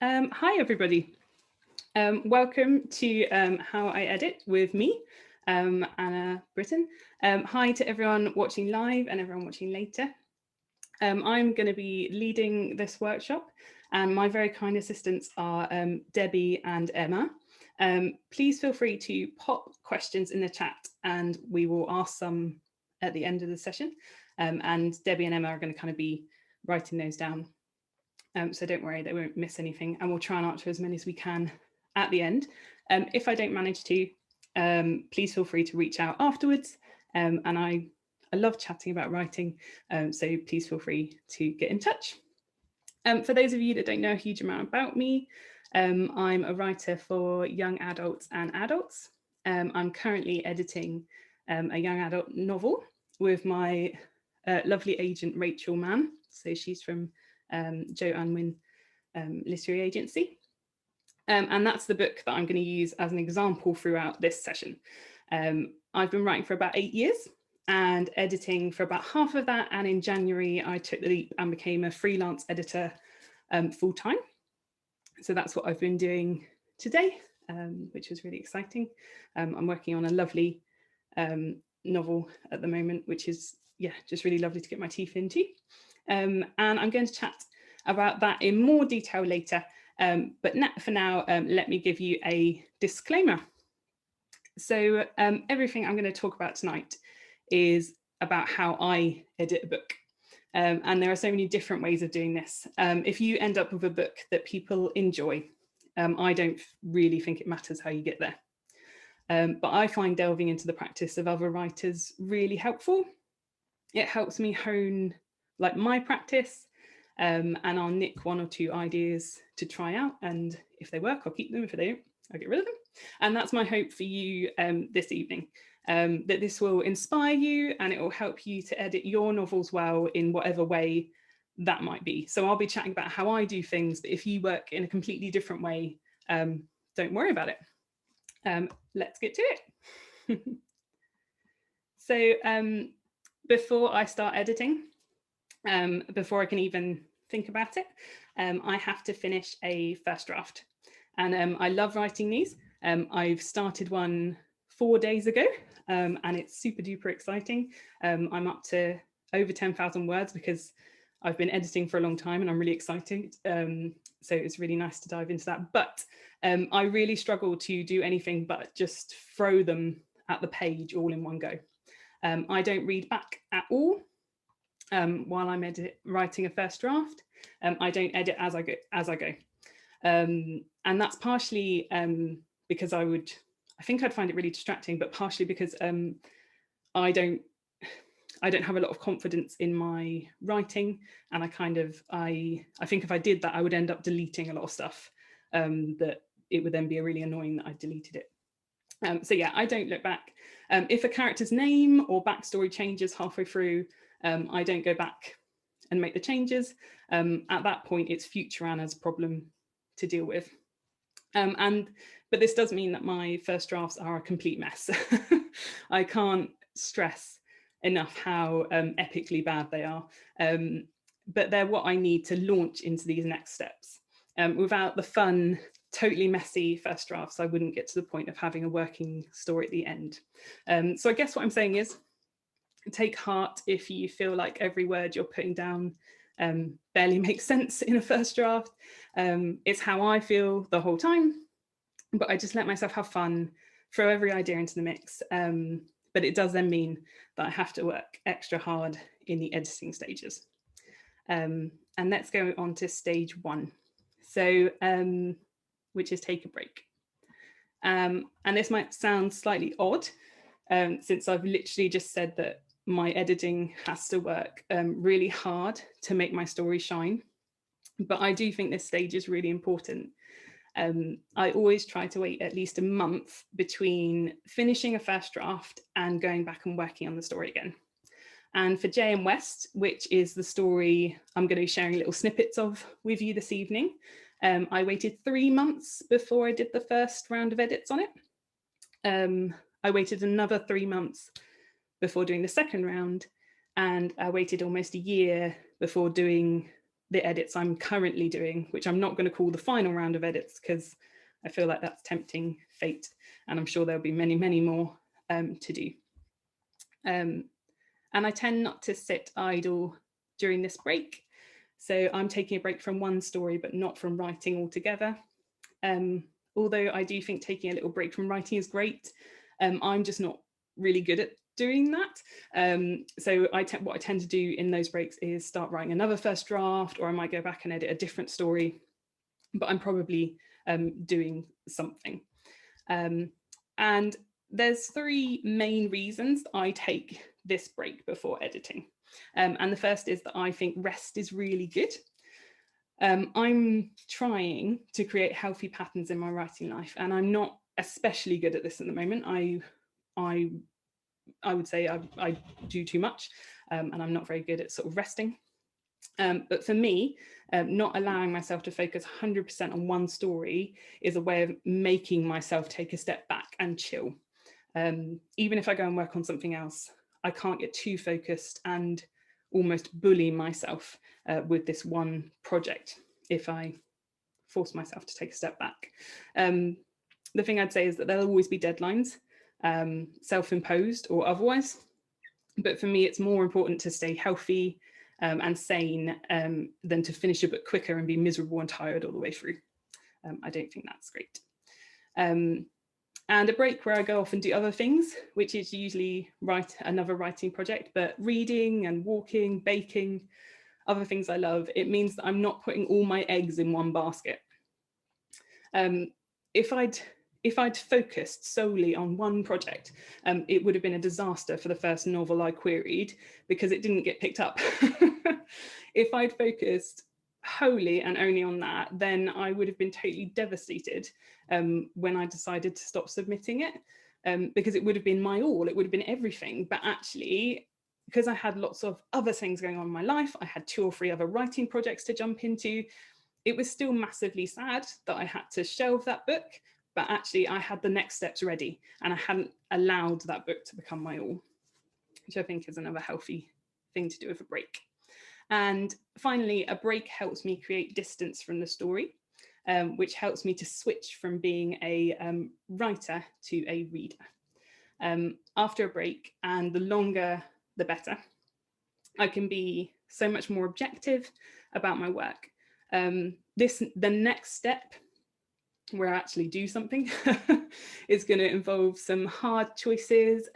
Hi, everybody. Welcome to How I Edit with me, Anna Britton. Hi to everyone watching live and everyone watching later. I'm going to be leading this workshop, and my very kind assistants are Debbie and Emma. Please feel free to pop questions in the chat and we will ask some at the end of the session. And Debbie and Emma are going to kind of be writing those down. So don't worry, they won't miss anything, and we'll try and answer as many as we can at the end. If I don't manage to, please feel free to reach out afterwards. And I love chatting about writing, so please feel free to get in touch. For those of you that don't know a huge amount about me, I'm a writer for young adults and adults. I'm currently editing a young adult novel with my lovely agent, Rachel Mann. So she's from Jo Unwin Literary Agency. And that's the book that I'm going to use as an example throughout this session. I've been writing for about 8 years and editing for about half of that. And in January, I took the leap and became a freelance editor full time. So that's what I've been doing today, which was really exciting. I'm working on a lovely novel at the moment, which is, just really lovely to get my teeth into. And I'm going to chat about that in more detail later. But for now, let me give you a disclaimer. So everything I'm going to talk about tonight is about how I edit a book. And there are so many different ways of doing this. If you end up with a book that people enjoy, I don't really think it matters how you get there. But I find delving into the practice of other writers really helpful. It helps me hone my practice, and I'll nick one or two ideas to try out, and if they work, I'll keep them. If they don't, I'll get rid of them. And that's my hope for you this evening, that this will inspire you and it will help you to edit your novels well in whatever way that might be. So I'll be chatting about how I do things, but if you work in a completely different way, don't worry about it. Let's get to it. So before I start editing, before I can even think about it, I have to finish a first draft. And I love writing these. I've started one 4 days ago, and it's super duper exciting. I'm up to over 10,000 words because I've been editing for a long time and I'm really excited. So it's really nice to dive into that. But I really struggle to do anything but just throw them at the page all in one go. I don't read back at all while I'm writing a first draft. I don't edit as I go. And that's partially because I think I'd find it really distracting, but partially because I don't have a lot of confidence in my writing, and I think if I did that, I would end up deleting a lot of stuff, that it would then be really annoying that I deleted it. So yeah, I don't look back. If a character's name or backstory changes halfway through, I don't go back and make the changes. At that point, it's future Anna's problem to deal with. But this does mean that my first drafts are a complete mess. I can't stress enough how epically bad they are. But they're what I need to launch into these next steps. Without the fun, totally messy first drafts, I wouldn't get to the point of having a working story at the end. So I guess what I'm saying is, take heart if you feel like every word you're putting down barely makes sense in a first draft. It's how I feel the whole time, but I just let myself have fun, throw every idea into the mix. But it does then mean that I have to work extra hard in the editing stages. And let's go on to stage 1. So, which is take a break. And this might sound slightly odd, since I've literally just said that my editing has to work really hard to make my story shine. But I do think this stage is really important. I always try to wait at least a month between finishing a first draft and going back and working on the story again. And for J.M. West, which is the story I'm going to be sharing little snippets of with you this evening, I waited 3 months before I did the first round of edits on it. I waited another 3 months before doing the second round, and I waited almost a year before doing the edits I'm currently doing, which I'm not going to call the final round of edits because I feel like that's tempting fate, and I'm sure there'll be many, many more to do. And I tend not to sit idle during this break. So I'm taking a break from one story, but not from writing altogether. Although I do think taking a little break from writing is great, I'm just not really good at doing that. So what I tend to do in those breaks is start writing another first draft, or I might go back and edit a different story, but I'm probably doing something. And there's three main reasons I take this break before editing. And the first is that I think rest is really good. I'm trying to create healthy patterns in my writing life, and I'm not especially good at this at the moment. I would say I do too much, and I'm not very good at sort of resting. But for me, not allowing myself to focus 100% on one story is a way of making myself take a step back and chill. Even if I go and work on something else, I can't get too focused and almost bully myself with this one project if I force myself to take a step back. The thing I'd say is that there'll always be deadlines, self-imposed or otherwise. But for me, it's more important to stay healthy and sane than to finish a book quicker and be miserable and tired all the way through. I don't think that's great. And a break where I go off and do other things, which is usually another writing project, but reading and walking, baking, other things I love, it means that I'm not putting all my eggs in one basket. If I'd focused solely on one project, it would have been a disaster for the first novel I queried because it didn't get picked up. If I'd focused wholly and only on that, then I would have been totally devastated when I decided to stop submitting it, because it would have been my all, it would have been everything. But actually, because I had lots of other things going on in my life, I had 2 or 3 other writing projects to jump into, it was still massively sad that I had to shelve that book. But actually I had the next steps ready and I hadn't allowed that book to become my all, which I think is another healthy thing to do with a break. And finally, a break helps me create distance from the story, which helps me to switch from being a writer to a reader. After a break, and the longer the better, I can be so much more objective about my work. The next step where I actually do something is going to involve some hard choices,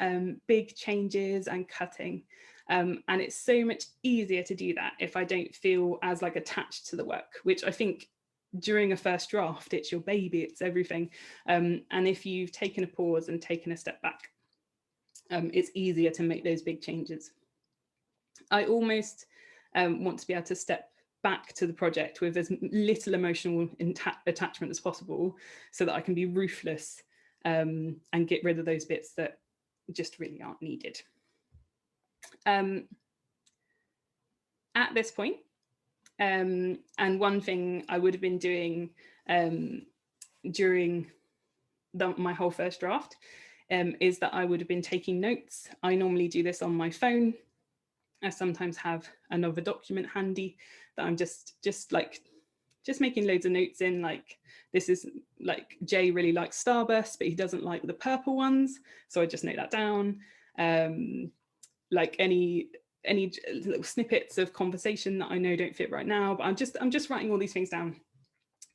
big changes and cutting. And it's so much easier to do that if I don't feel as like attached to the work, which I think during a first draft, it's your baby, it's everything. And if you've taken a pause and taken a step back, it's easier to make those big changes. I almost want to be able to step back to the project with as little emotional attachment as possible so that I can be ruthless and get rid of those bits that just really aren't needed. At this point, and one thing I would have been doing during my whole first draft is that I would have been taking notes. I normally do this on my phone. I sometimes have another document handy that I'm just making loads of notes in, like this is like Jay really likes Starburst, but he doesn't like the purple ones. So I just note that down. Like any little snippets of conversation that I know don't fit right now, but I'm just writing all these things down.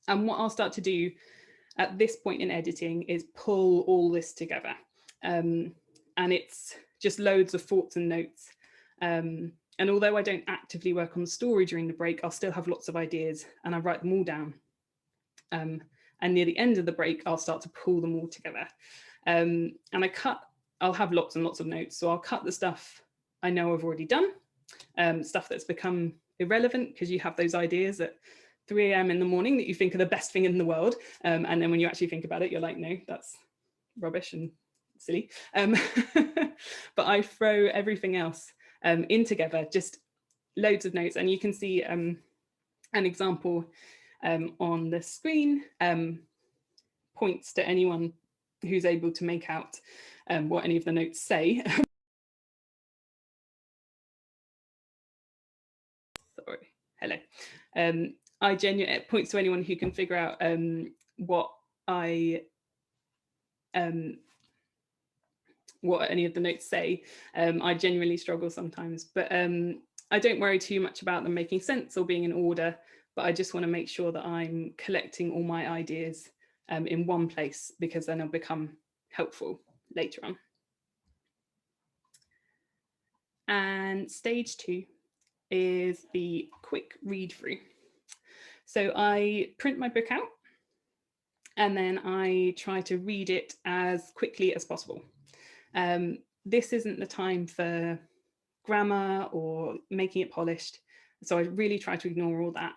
And what I'll start to do at this point in editing is pull all this together. And it's just loads of thoughts and notes. And although I don't actively work on the story during the break, I'll still have lots of ideas and I write them all down. And near the end of the break, I'll start to pull them all together. And I'll have lots and lots of notes. So I'll cut the stuff I know I've already done, stuff that's become irrelevant because you have those ideas at 3 a.m. in the morning that you think are the best thing in the world. And then when you actually think about it, you're like, no, that's rubbish and silly. But I throw everything else in together, just loads of notes. And you can see an example on the screen, points to anyone who's able to make out what any of the notes say. Sorry, hello. I genuinely, it points to anyone who can figure out what any of the notes say. I genuinely struggle sometimes, but I don't worry too much about them making sense or being in order, but I just want to make sure that I'm collecting all my ideas in one place, because then they'll become helpful later on. And stage 2 is the quick read through. So I print my book out and then I try to read it as quickly as possible. This isn't the time for grammar or making it polished, so I really try to ignore all that.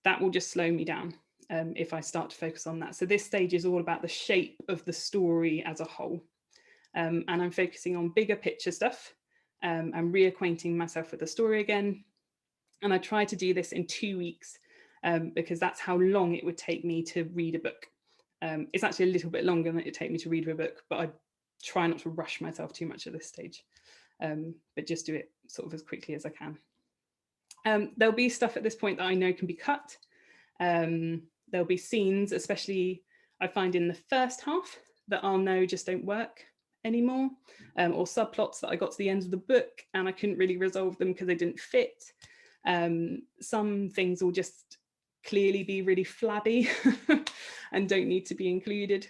That will just slow me down if I start to focus on that. So this stage is all about the shape of the story as a whole, and I'm focusing on bigger picture stuff. I'm reacquainting myself with the story again, and I try to do this in 2 weeks because that's how long it would take me to read a book. It's actually a little bit longer than it would take me to read a book, but I try not to rush myself too much at this stage, but just do it sort of as quickly as I can. There'll be stuff at this point that I know can be cut. There'll be scenes, especially I find in the first half, that I'll know just don't work anymore, or subplots that I got to the end of the book and I couldn't really resolve them because they didn't fit. Some things will just clearly be really flabby and don't need to be included.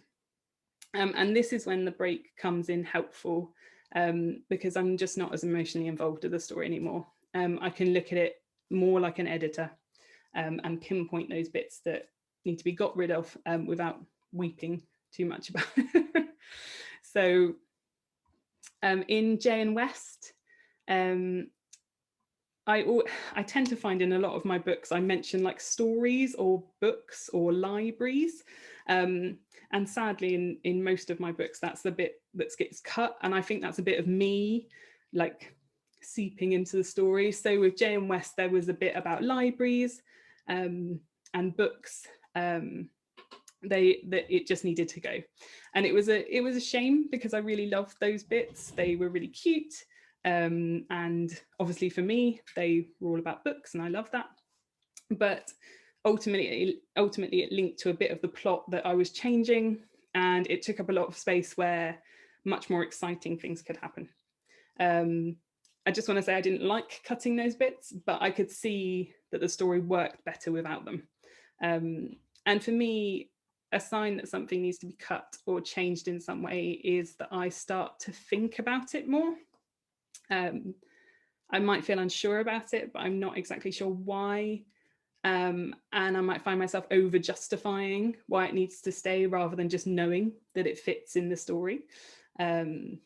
And this is when the break comes in helpful, because I'm just not as emotionally involved with the story anymore. I can look at it more like an editor and pinpoint those bits that need to be got rid of without weeping too much about it. So in J and West, I tend to find in a lot of my books, I mention like stories or books or libraries. And sadly, in most of my books, that's the bit that gets cut. And I think that's a bit of me like seeping into the story. So with J and West, there was a bit about libraries and books. It just needed to go. And it was a shame because I really loved those bits. They were really cute. And obviously for me, they were all about books and I love that. But ultimately it linked to a bit of the plot that I was changing, and it took up a lot of space where much more exciting things could happen. I just want to say I didn't like cutting those bits, but I could see that the story worked better without them. And for me, a sign that something needs to be cut or changed in some way is that I start to think about it more. I might feel unsure about it, but I'm not exactly sure why. And I might find myself over justifying why it needs to stay rather than just knowing that it fits in the story. And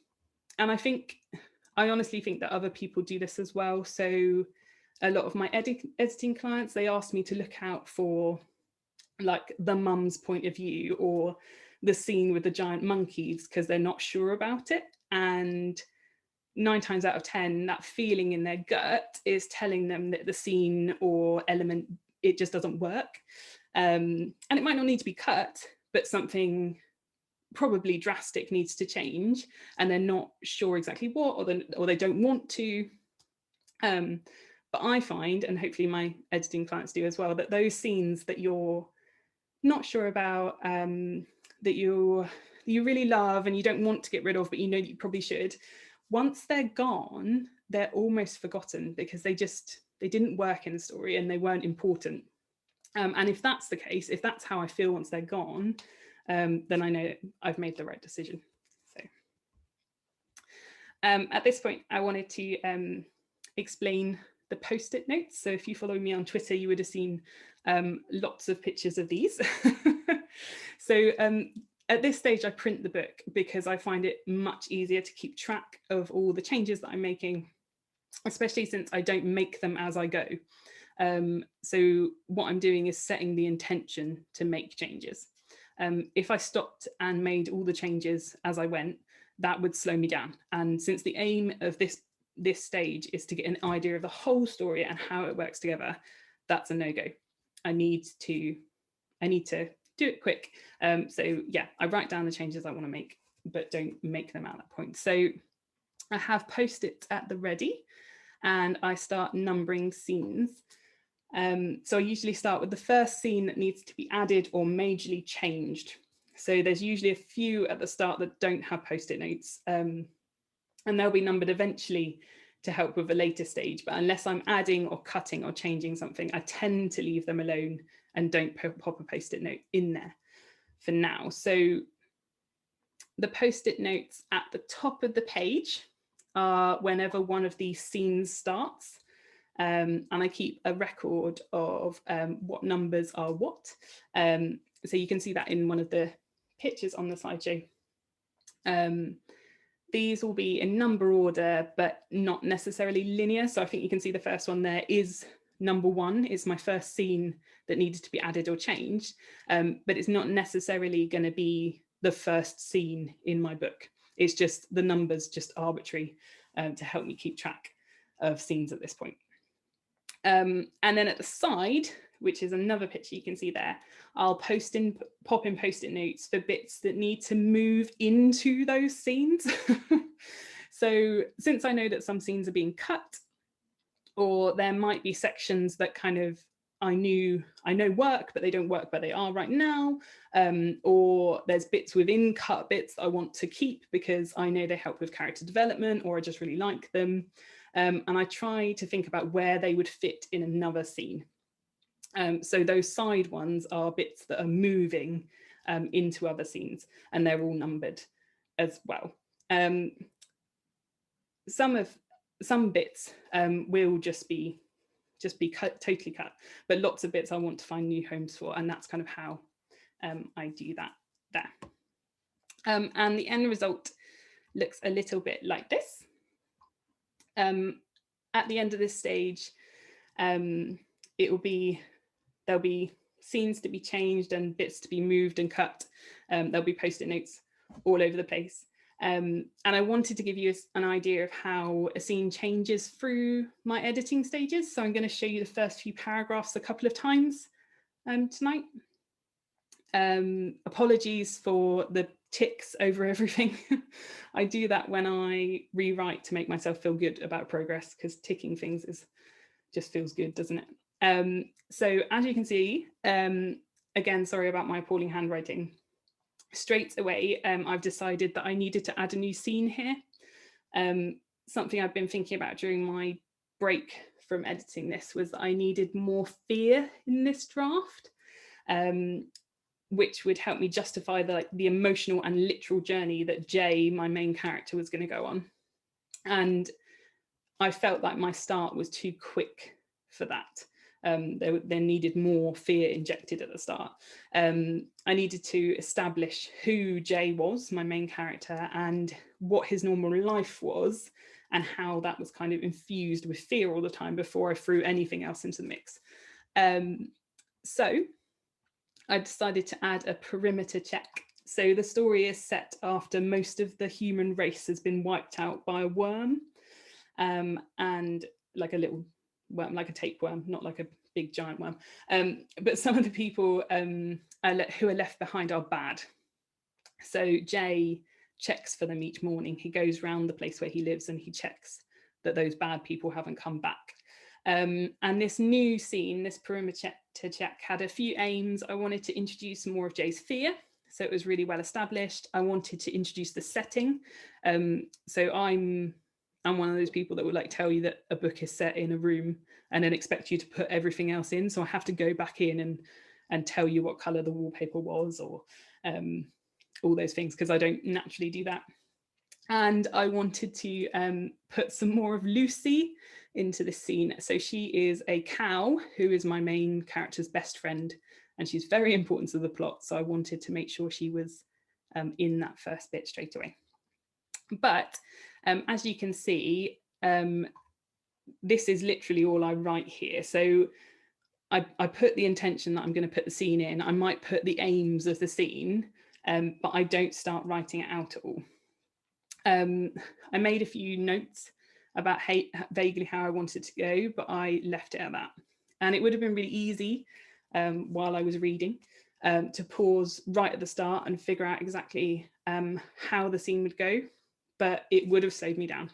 I honestly think that other people do this as well. So a lot of my editing clients, they ask me to look out for like the mum's point of view or the scene with the giant monkeys because they're not sure about it. And 9 times out of 10, that feeling in their gut is telling them that the scene or element, it just doesn't work. And it might not need to be cut, but something probably drastic needs to change and they're not sure exactly what, or they don't want to. But I find, and hopefully my editing clients do as well, that those scenes that you're not sure about, that you really love and you don't want to get rid of, but you know that you probably should, once they're gone, they're almost forgotten because they didn't work in the story and they weren't important. And if that's the case, if that's how I feel once they're gone, then I know I've made the right decision. So at this point, I wanted to explain the post-it notes. So if you follow me on Twitter, you would have seen lots of pictures of these. So at this stage, I print the book because I find it much easier to keep track of all the changes that I'm making, especially since I don't make them as I go. So what I'm doing is setting the intention to make changes. If I stopped and made all the changes as I went, that would slow me down. And since the aim of this stage is to get an idea of the whole story and how it works together, that's a no-go. I need to do it quick. So yeah, I write down the changes I want to make, but don't make them at that point. So I have post-its at the ready and I start numbering scenes. So I usually start with the first scene that needs to be added or majorly changed. So there's usually a few at the start that don't have post-it notes, and they'll be numbered eventually to help with a later stage. But unless I'm adding or cutting or changing something, I tend to leave them alone and don't pop a post-it note in there for now. So the post-it notes at the top of the page are whenever one of these scenes starts. And I keep a record of what numbers are what. So you can see that in one of the pictures on the slideshow. These will be in number order, but not necessarily linear. So I think you can see the first one there is number 1, is my first scene that needed to be added or changed. But it's not necessarily going to be the first scene in my book. It's just the numbers, just arbitrary, to help me keep track of scenes at this point. And then at the side, which is another picture you can see there, I'll pop in post-it notes for bits that need to move into those scenes. So since I know that some scenes are being cut, or there might be sections that kind of I know work, but they don't work, but they are right now, or there's bits within cut bits I want to keep because I know they help with character development, or I just really like them. And I try to think about where they would fit in another scene. So those side ones are bits that are moving into other scenes, and they're all numbered as well. Some bits will just be totally cut, but lots of bits I want to find new homes for, and that's kind of how I do that there. And the end result looks a little bit like this. At the end of this stage, there'll be scenes to be changed and bits to be moved and cut. There'll be post-it notes all over the place. And I wanted to give you an idea of how a scene changes through my editing stages. So I'm going to show you the first few paragraphs a couple of times tonight. Apologies for the ticks over everything. I do that when I rewrite to make myself feel good about progress, because ticking things just feels good, doesn't it? So as you can see, again, sorry about my appalling handwriting. Straight away, I've decided that I needed to add a new scene here. Something I've been thinking about during my break from editing this was that I needed more fear in this draft, which would help me justify the emotional and literal journey that Jay, my main character, was going to go on. And I felt like my start was too quick for that. There needed more fear injected at the start. I needed to establish who Jay was, my main character, and what his normal life was, and how that was kind of infused with fear all the time before I threw anything else into the mix. So I decided to add a perimeter check. So the story is set after most of the human race has been wiped out by a worm, and like a little worm, like a tapeworm, not like a big giant worm. But some of the people who are left behind are bad. So Jay checks for them each morning. He goes around the place where he lives and he checks that those bad people haven't come back. And this new scene, this perimeter check, had a few aims. I wanted to introduce more of Jay's fear, so it was really well established. I wanted to introduce the setting. So I'm one of those people that would like tell you that a book is set in a room and then expect you to put everything else in. So I have to go back in and tell you what color the wallpaper was, or all those things, because I don't naturally do that. And I wanted to put some more of Lucy into this scene. So she is a cow who is my main character's best friend, and she's very important to the plot. So I wanted to make sure she was in that first bit straight away. But as you can see, this is literally all I write here. So I put the intention that I'm going to put the scene in. I might put the aims of the scene, but I don't start writing it out at all. I made a few notes about vaguely how I wanted to go, but I left it at that. And it would have been really easy while I was reading to pause right at the start and figure out exactly how the scene would go, but it would have slowed me down.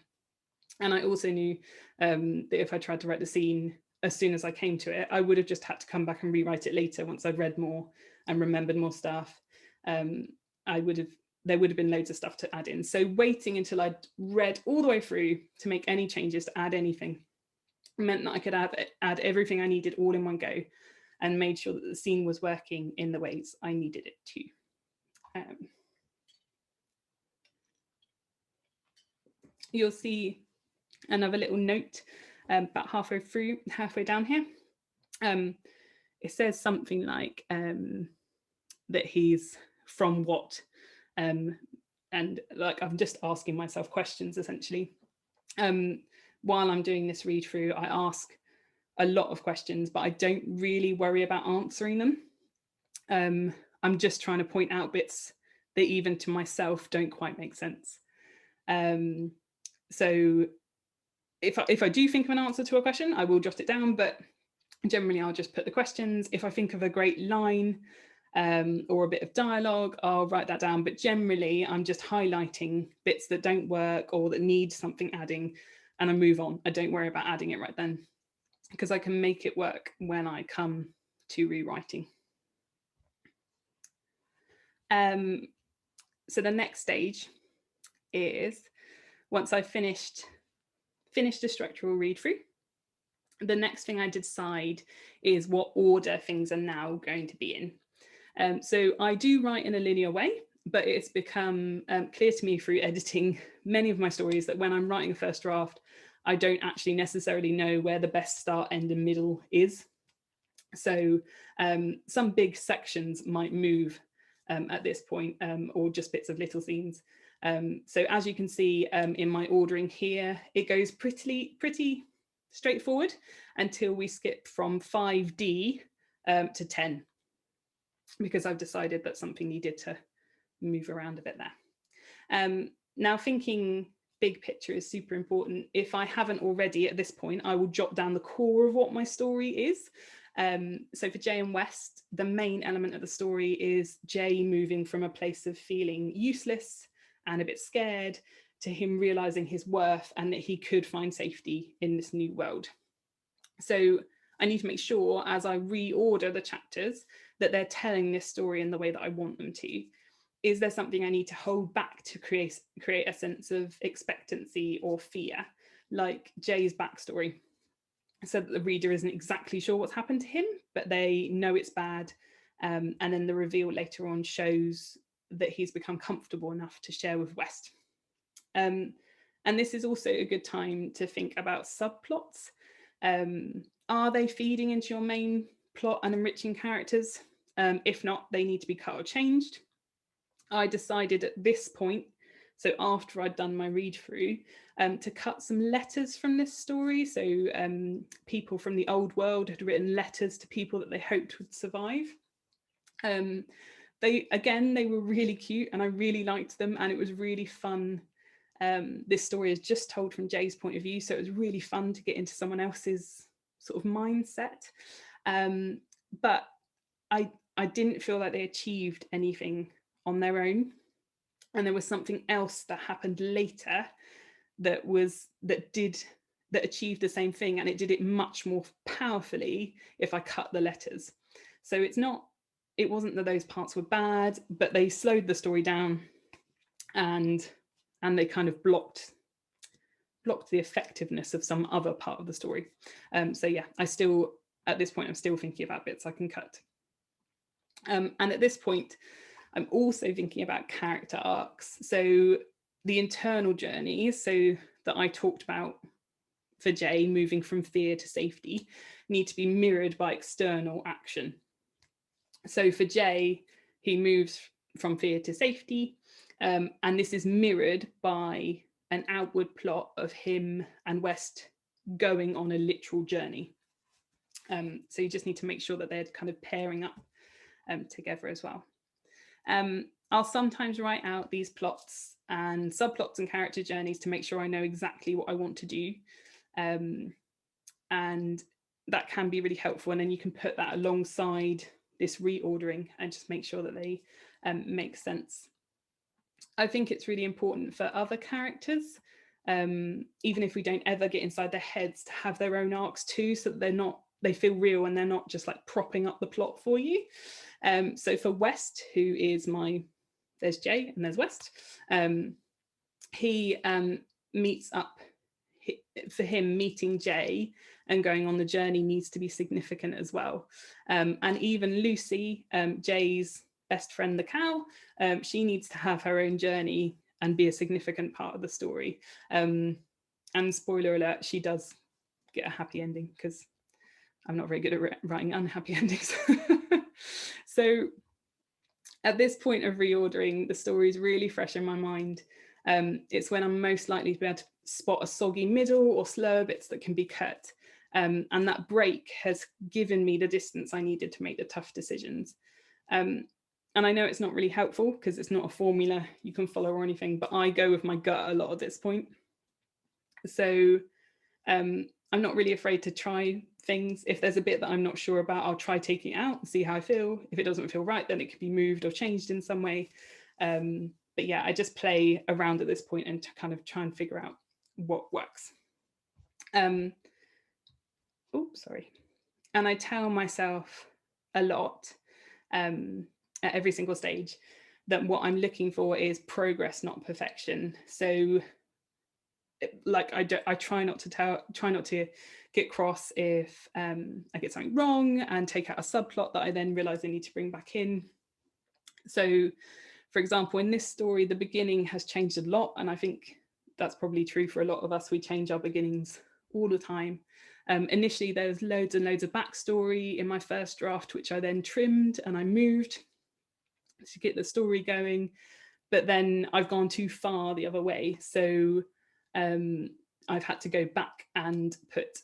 And I also knew that if I tried to write the scene as soon as I came to it. I would have just had to come back and rewrite it later once I'd read more and remembered more stuff. There would have been loads of stuff to add in. So waiting until I'd read all the way through to make any changes, to add anything, meant that I could add everything I needed all in one go, and made sure that the scene was working in the ways I needed it to. You'll see another little note about halfway down here. It says something like that he's from what, and like I'm just asking myself questions essentially. While I'm doing this read through, I ask a lot of questions, but I don't really worry about answering them. I'm just trying to point out bits that even to myself don't quite make sense. So if I do think of an answer to a question, I will jot it down, but generally I'll just put the questions. If I think of a great line or a bit of dialogue, I'll write that down. But generally, I'm just highlighting bits that don't work or that need something adding, and I move on. I don't worry about adding it right then, because I can make it work when I come to rewriting. So the next stage is, once I've finished a structural read through, the next thing I decide is what order things are now going to be in. So I do write in a linear way, but it's become clear to me through editing many of my stories that when I'm writing a first draft, I don't actually necessarily know where the best start, end, and middle is. So some big sections might move at this point, or just bits of little scenes. So as you can see in my ordering here, it goes pretty straightforward until we skip from 5D to 10, because I've decided that something needed to move around a bit there. Now, thinking big picture is super important. If I haven't already at this point, I will jot down the core of what my story is. So for Jay and West, the main element of the story is Jay moving from a place of feeling useless and a bit scared to him realizing his worth and that he could find safety in this new world. So I need to make sure, as I reorder the chapters, that they're telling this story in the way that I want them to. Is there something I need to hold back to create a sense of expectancy or fear, like Jay's backstory, so that the reader isn't exactly sure what's happened to him, but they know it's bad. And then the reveal later on shows that he's become comfortable enough to share with West. And this is also a good time to think about subplots. Are they feeding into your main plot and enriching characters? If not, they need to be cut or changed. I decided at this point, so after I'd done my read through, to cut some letters from this story. So people from the old world had written letters to people that they hoped would survive. They were really cute and I really liked them, and it was really fun. This story is just told from Jay's point of view, so it was really fun to get into someone else's sort of mindset. But I didn't feel like they achieved anything on their own, and there was something else that happened later that achieved the same thing, and it did it much more powerfully if I cut the letters. So it wasn't that those parts were bad, but they slowed the story down and they kind of blocked the effectiveness of some other part of the story. So yeah, at this point I'm still thinking about bits I can cut. And at this point I'm also thinking about character arcs. So the internal journeys, so that I talked about for Jay, moving from fear to safety, need to be mirrored by external action. So for Jay, he moves from fear to safety, and this is mirrored by an outward plot of him and West going on a literal journey. So you just need to make sure that they're kind of pairing up together as well. I'll sometimes write out these plots and subplots and character journeys to make sure I know exactly what I want to do. And that can be really helpful. And then you can put that alongside this reordering and just make sure that they make sense. I think it's really important for other characters even if we don't ever get inside their heads, to have their own arcs too, so that they feel real and they're not just like propping up the plot for you. So for West, who is there's Jay and there's West, he meets up, for him meeting Jay and going on the journey needs to be significant as well. And even Lucy, Jay's best friend, the cow, she needs to have her own journey and be a significant part of the story. And spoiler alert, she does get a happy ending, because I'm not very good at writing unhappy endings. So at this point of reordering, the story is really fresh in my mind. It's when I'm most likely to be able to spot a soggy middle or slower bits that can be cut. And that break has given me the distance I needed to make the tough decisions. And I know it's not really helpful because it's not a formula you can follow or anything, but I go with my gut a lot at this point. So I'm not really afraid to try things. If there's a bit that I'm not sure about, I'll try taking it out and see how I feel. If it doesn't feel right, then it could be moved or changed in some way. But yeah, I just play around at this point and to kind of try and figure out what works. And I tell myself a lot at every single stage that what I'm looking for is progress, not perfection. So like I try not to get cross if I get something wrong and take out a subplot that I then realize I need to bring back in. So for example, in this story, the beginning has changed a lot, and I think that's probably true for a lot of us. We change our beginnings all the time. Initially, there was loads and loads of backstory in my first draft, which I then trimmed and I moved to get the story going. But then I've gone too far the other way. So I've had to go back and put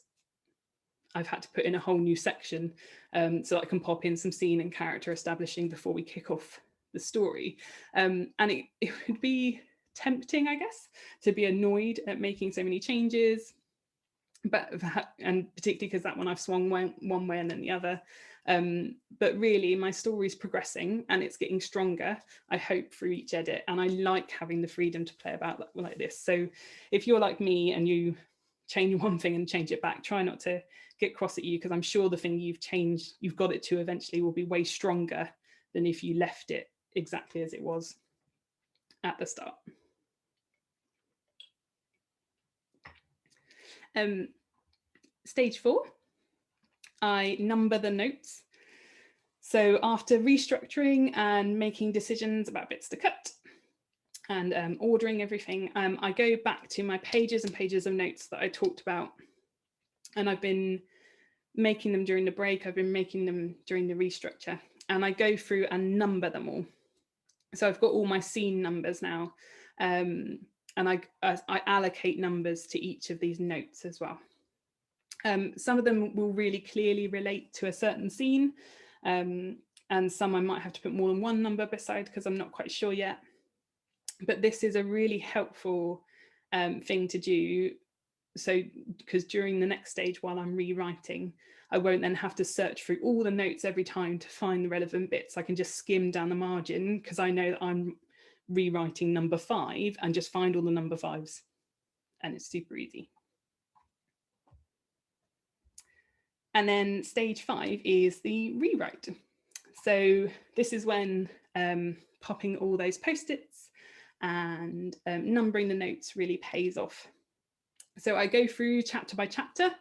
in a whole new section so that I can pop in some scene and character establishing before we kick off the story. And it would be tempting, I guess, to be annoyed at making so many changes, and particularly because that one I've swung one way and then the other. But really, my story's progressing and it's getting stronger, I hope, through each edit. And I like having the freedom to play about like this. So if you're like me and you change one thing and change it back, try not to get cross at you, because I'm sure the thing you've got it to eventually will be way stronger than if you left it exactly as it was at the start. Stage 4, I number the notes. So after restructuring and making decisions about bits to cut and ordering everything, I go back to my pages and pages of notes that I talked about. And I've been making them during the break, I've been making them during the restructure, and I go through and number them all. So I've got all my scene numbers now, and I allocate numbers to each of these notes as well. Some of them will really clearly relate to a certain scene, and some I might have to put more than one number beside because I'm not quite sure yet. But this is a really helpful thing to do. So because during the next stage, while I'm rewriting, I won't then have to search through all the notes every time to find the relevant bits. I can just skim down the margin because I know that I'm rewriting number 5 and just find all the number 5s, and it's super easy. And then stage 5 is the rewrite. So this is when popping all those post-its and numbering the notes really pays off. So I go through chapter by chapter,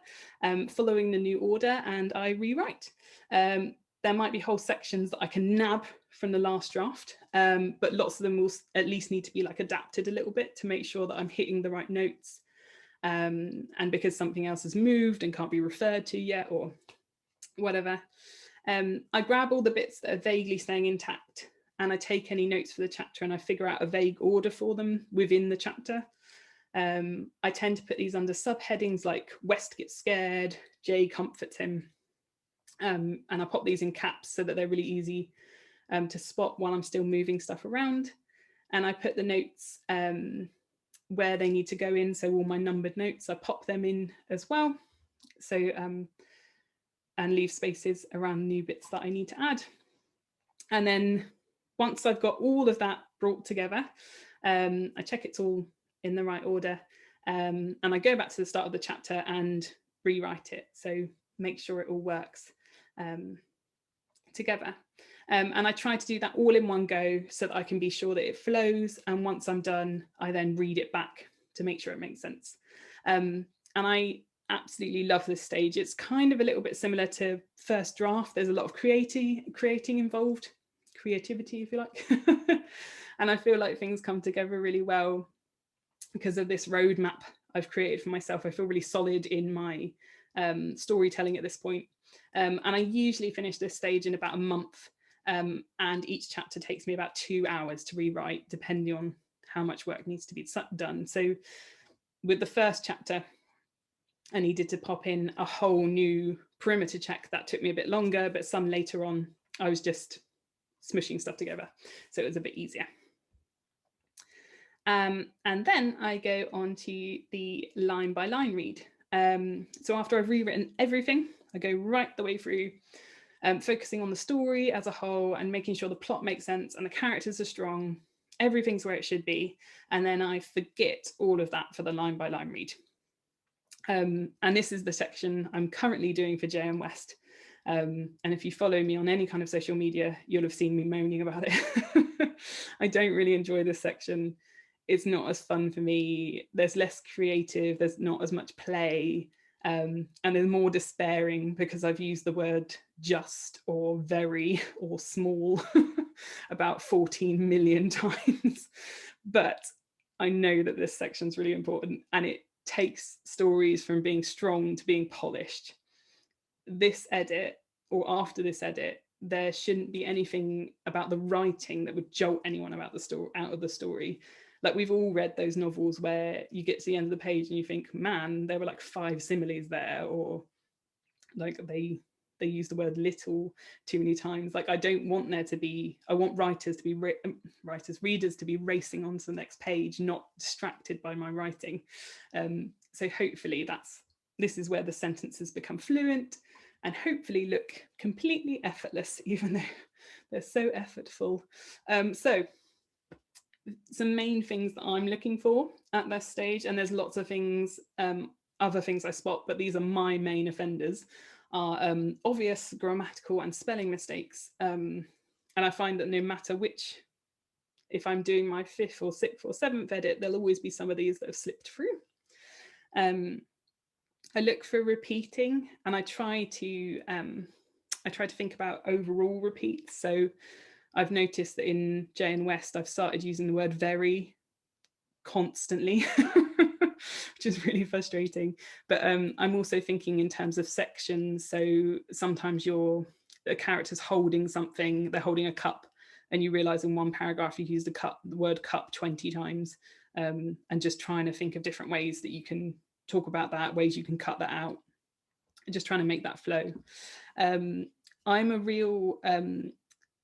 following the new order, and I rewrite. There might be whole sections that I can nab from the last draft, but lots of them will at least need to be like adapted a little bit to make sure that I'm hitting the right notes. And because something else has moved and can't be referred to yet or whatever. I grab all the bits that are vaguely staying intact, and I take any notes for the chapter and I figure out a vague order for them within the chapter. I tend to put these under subheadings like West gets scared, Jay comforts him, and I pop these in caps so that they're really easy to spot while I'm still moving stuff around. And I put the notes where they need to go in, so all my numbered notes, I pop them in as well. So and leave spaces around new bits that I need to add. And then once I've got all of that brought together, I check it's all in the right order. And I go back to the start of the chapter and rewrite it. So make sure it all works together. And I try to do that all in one go so that I can be sure that it flows. And once I'm done, I then read it back to make sure it makes sense. And I absolutely love this stage. It's kind of a little bit similar to first draft. There's a lot of creating involved, creativity, if you like. And I feel like things come together really well because of this roadmap I've created for myself. I feel really solid in my storytelling at this point. And I usually finish this stage in about a month. And each chapter takes me about 2 hours to rewrite, depending on how much work needs to be done. So with the first chapter, I needed to pop in a whole new perimeter check. That took me a bit longer, but some later on, I was just smushing stuff together. So it was a bit easier. And then I go on to the line by line read. So after I've rewritten everything, I go right the way through, focusing on the story as a whole and making sure the plot makes sense and the characters are strong, everything's where it should be. And then I forget all of that for the line by line read. And this is the section I'm currently doing for JM West. And if you follow me on any kind of social media, you'll have seen me moaning about it. I don't really enjoy this section. It's not as fun for me. There's less creative, there's not as much play. And there's more despairing because I've used the word just or very or small about 14 million times. But I know that this section's really important and it takes stories from being strong to being polished. This edit, or after this edit, there shouldn't be anything about the writing that would jolt anyone about the story out of the story. Like, we've all read those novels where you get to the end of the page and you think, man, there were like 5 similes there, or like they use the word little too many times. Like, I don't want there to be, I want readers to be racing on to the next page, not distracted by my writing. So hopefully this is where the sentences become fluent and hopefully look completely effortless, even though they're so effortful. So some main things that I'm looking for at this stage, and there's lots of things, other things I spot, but these are my main offenders, are obvious grammatical and spelling mistakes. And I find that no matter which, if I'm doing my 5th or 6th or 7th edit, there'll always be some of these that have slipped through. I look for repeating, and I try to think about overall repeats. So I've noticed that in JN West, I've started using the word very constantly, which is really frustrating. But I'm also thinking in terms of sections. So sometimes the character's holding something, they're holding a cup, and you realise in one paragraph you used the word cup 20 times, and just trying to think of different ways that you can talk about that, ways you can cut that out, and just trying to make that flow. I'm a real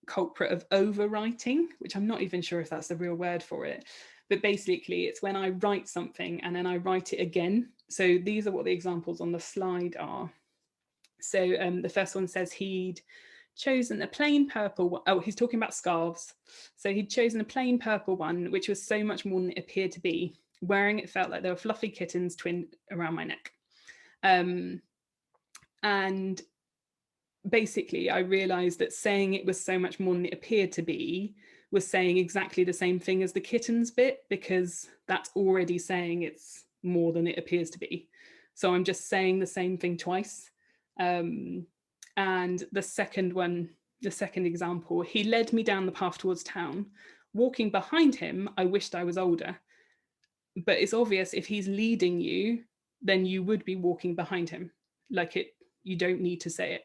culprit of overwriting, which I'm not even sure if that's the real word for it, but basically it's when I write something and then I write it again. So these are what the examples on the slide are. So the first one says he'd chosen a plain purple one. Oh, he's talking about scarves. So he'd chosen a plain purple one, which was so much more than it appeared to be. Wearing it felt like there were fluffy kittens twinned around my neck. And basically, I realized that saying it was so much more than it appeared to be was saying exactly the same thing as the kittens bit, because that's already saying it's more than it appears to be. So I'm just saying the same thing twice. And the second example, he led me down the path towards town. Walking behind him, I wished I was older. But it's obvious if he's leading you, then you would be walking behind him. Like, you don't need to say it.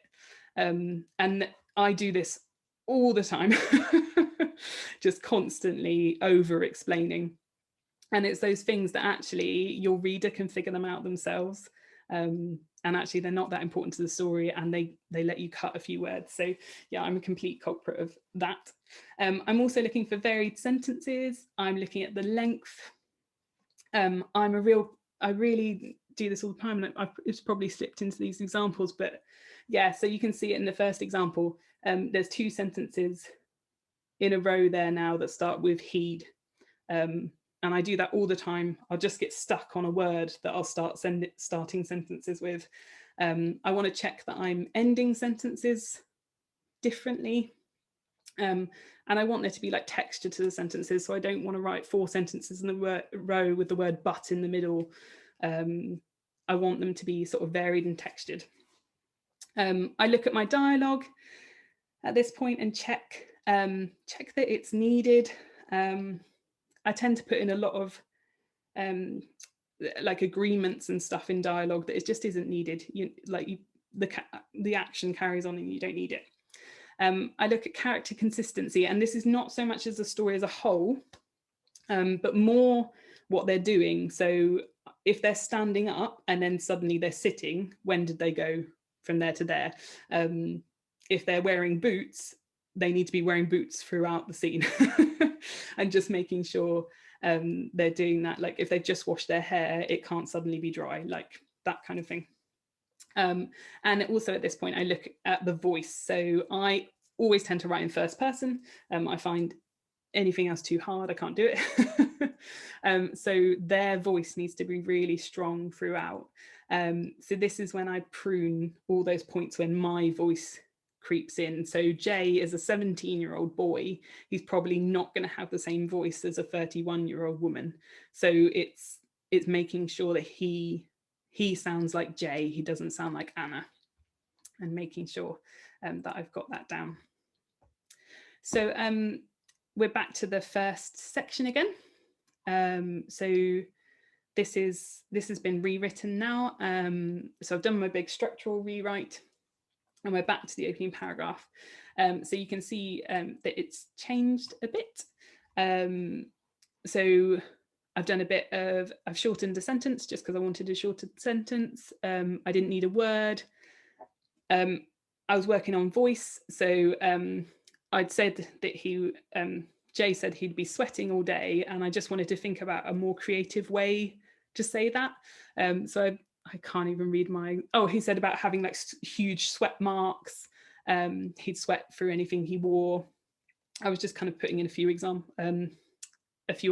And I do this all the time, just constantly over explaining. And it's those things that actually your reader can figure them out themselves. And actually they're not that important to the story, and they let you cut a few words. So yeah, I'm a complete culprit of that. I'm also looking for varied sentences. I'm looking at the length. I really do this all the time, and it's probably slipped into these examples, but yeah, so you can see it in the first example. There's 2 sentences in a row there now that start with he'd. And I do that all the time. I'll just get stuck on a word that I'll starting sentences with. I want to check that I'm ending sentences differently. And I want there to be like texture to the sentences. So I don't want to write 4 sentences in a row with the word but in the middle. I want them to be sort of varied and textured. I look at my dialogue at this point and check that it's needed. I tend to put in a lot of like agreements and stuff in dialogue that it just isn't needed. The action carries on and you don't need it. I look at character consistency, and this is not so much as the story as a whole, but more what they're doing. So if they're standing up and then suddenly they're sitting, when did they go from there to there? If they're wearing boots, they need to be wearing boots throughout the scene. And just making sure they're doing that. Like if they've just washed their hair, it can't suddenly be dry, like that kind of thing. And also at this point, I look at the voice. So I always tend to write in first person. I find anything else too hard, I can't do it. So their voice needs to be really strong throughout. So this is when I prune all those points when my voice creeps in. So Jay is a 17-year-old boy. He's probably not going to have the same voice as a 31-year-old woman. So it's making sure that he sounds like Jay, he doesn't sound like Anna, and making sure that I've got that down. So we're back to the first section again. So this has been rewritten now. So I've done my big structural rewrite, and we're back to the opening paragraph. So you can see that it's changed a bit. So I've done a bit of, I've shortened a sentence just because I wanted a shorter sentence. I didn't need a word. I was working on voice. So I'd said that Jay said he'd be sweating all day, and I just wanted to think about a more creative way to say that. So I can't even read he said about having like huge sweat marks. He'd sweat through anything he wore. I was just kind of putting in a few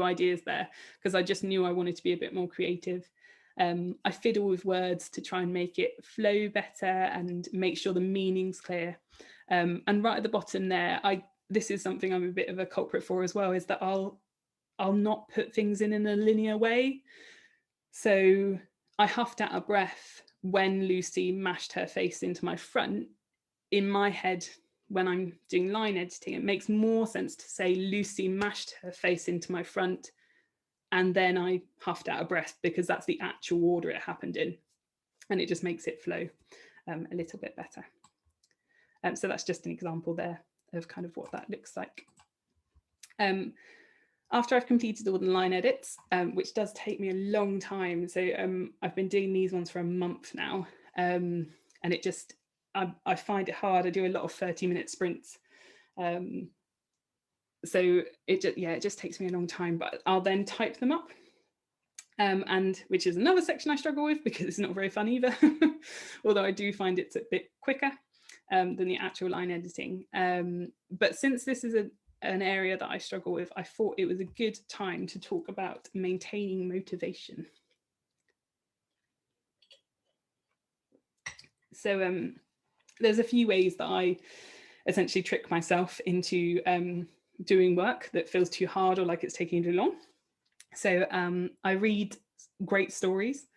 ideas there because I just knew I wanted to be a bit more creative. I fiddle with words to try and make it flow better and make sure the meaning's clear. And right at the bottom there, this is something I'm a bit of a culprit for as well, is that I'll not put things in a linear way. So I huffed out a breath when Lucy mashed her face into my front. In my head, when I'm doing line editing, it makes more sense to say Lucy mashed her face into my front, and then I huffed out a breath because that's the actual order it happened in, and it just makes it flow a little bit better. So that's just an example there of kind of what that looks like. After I've completed all the line edits, which does take me a long time, so I've been doing these ones for a month now, and it just, I find it hard. I do a lot of 30-minute sprints, so it just takes me a long time, but I'll then type them up, and which is another section I struggle with because it's not very fun either, although I do find it's a bit quicker than the actual line editing. But since this is an area that I struggle with, I thought it was a good time to talk about maintaining motivation. So there's a few ways that I essentially trick myself into doing work that feels too hard or like it's taking too long. So I read great stories.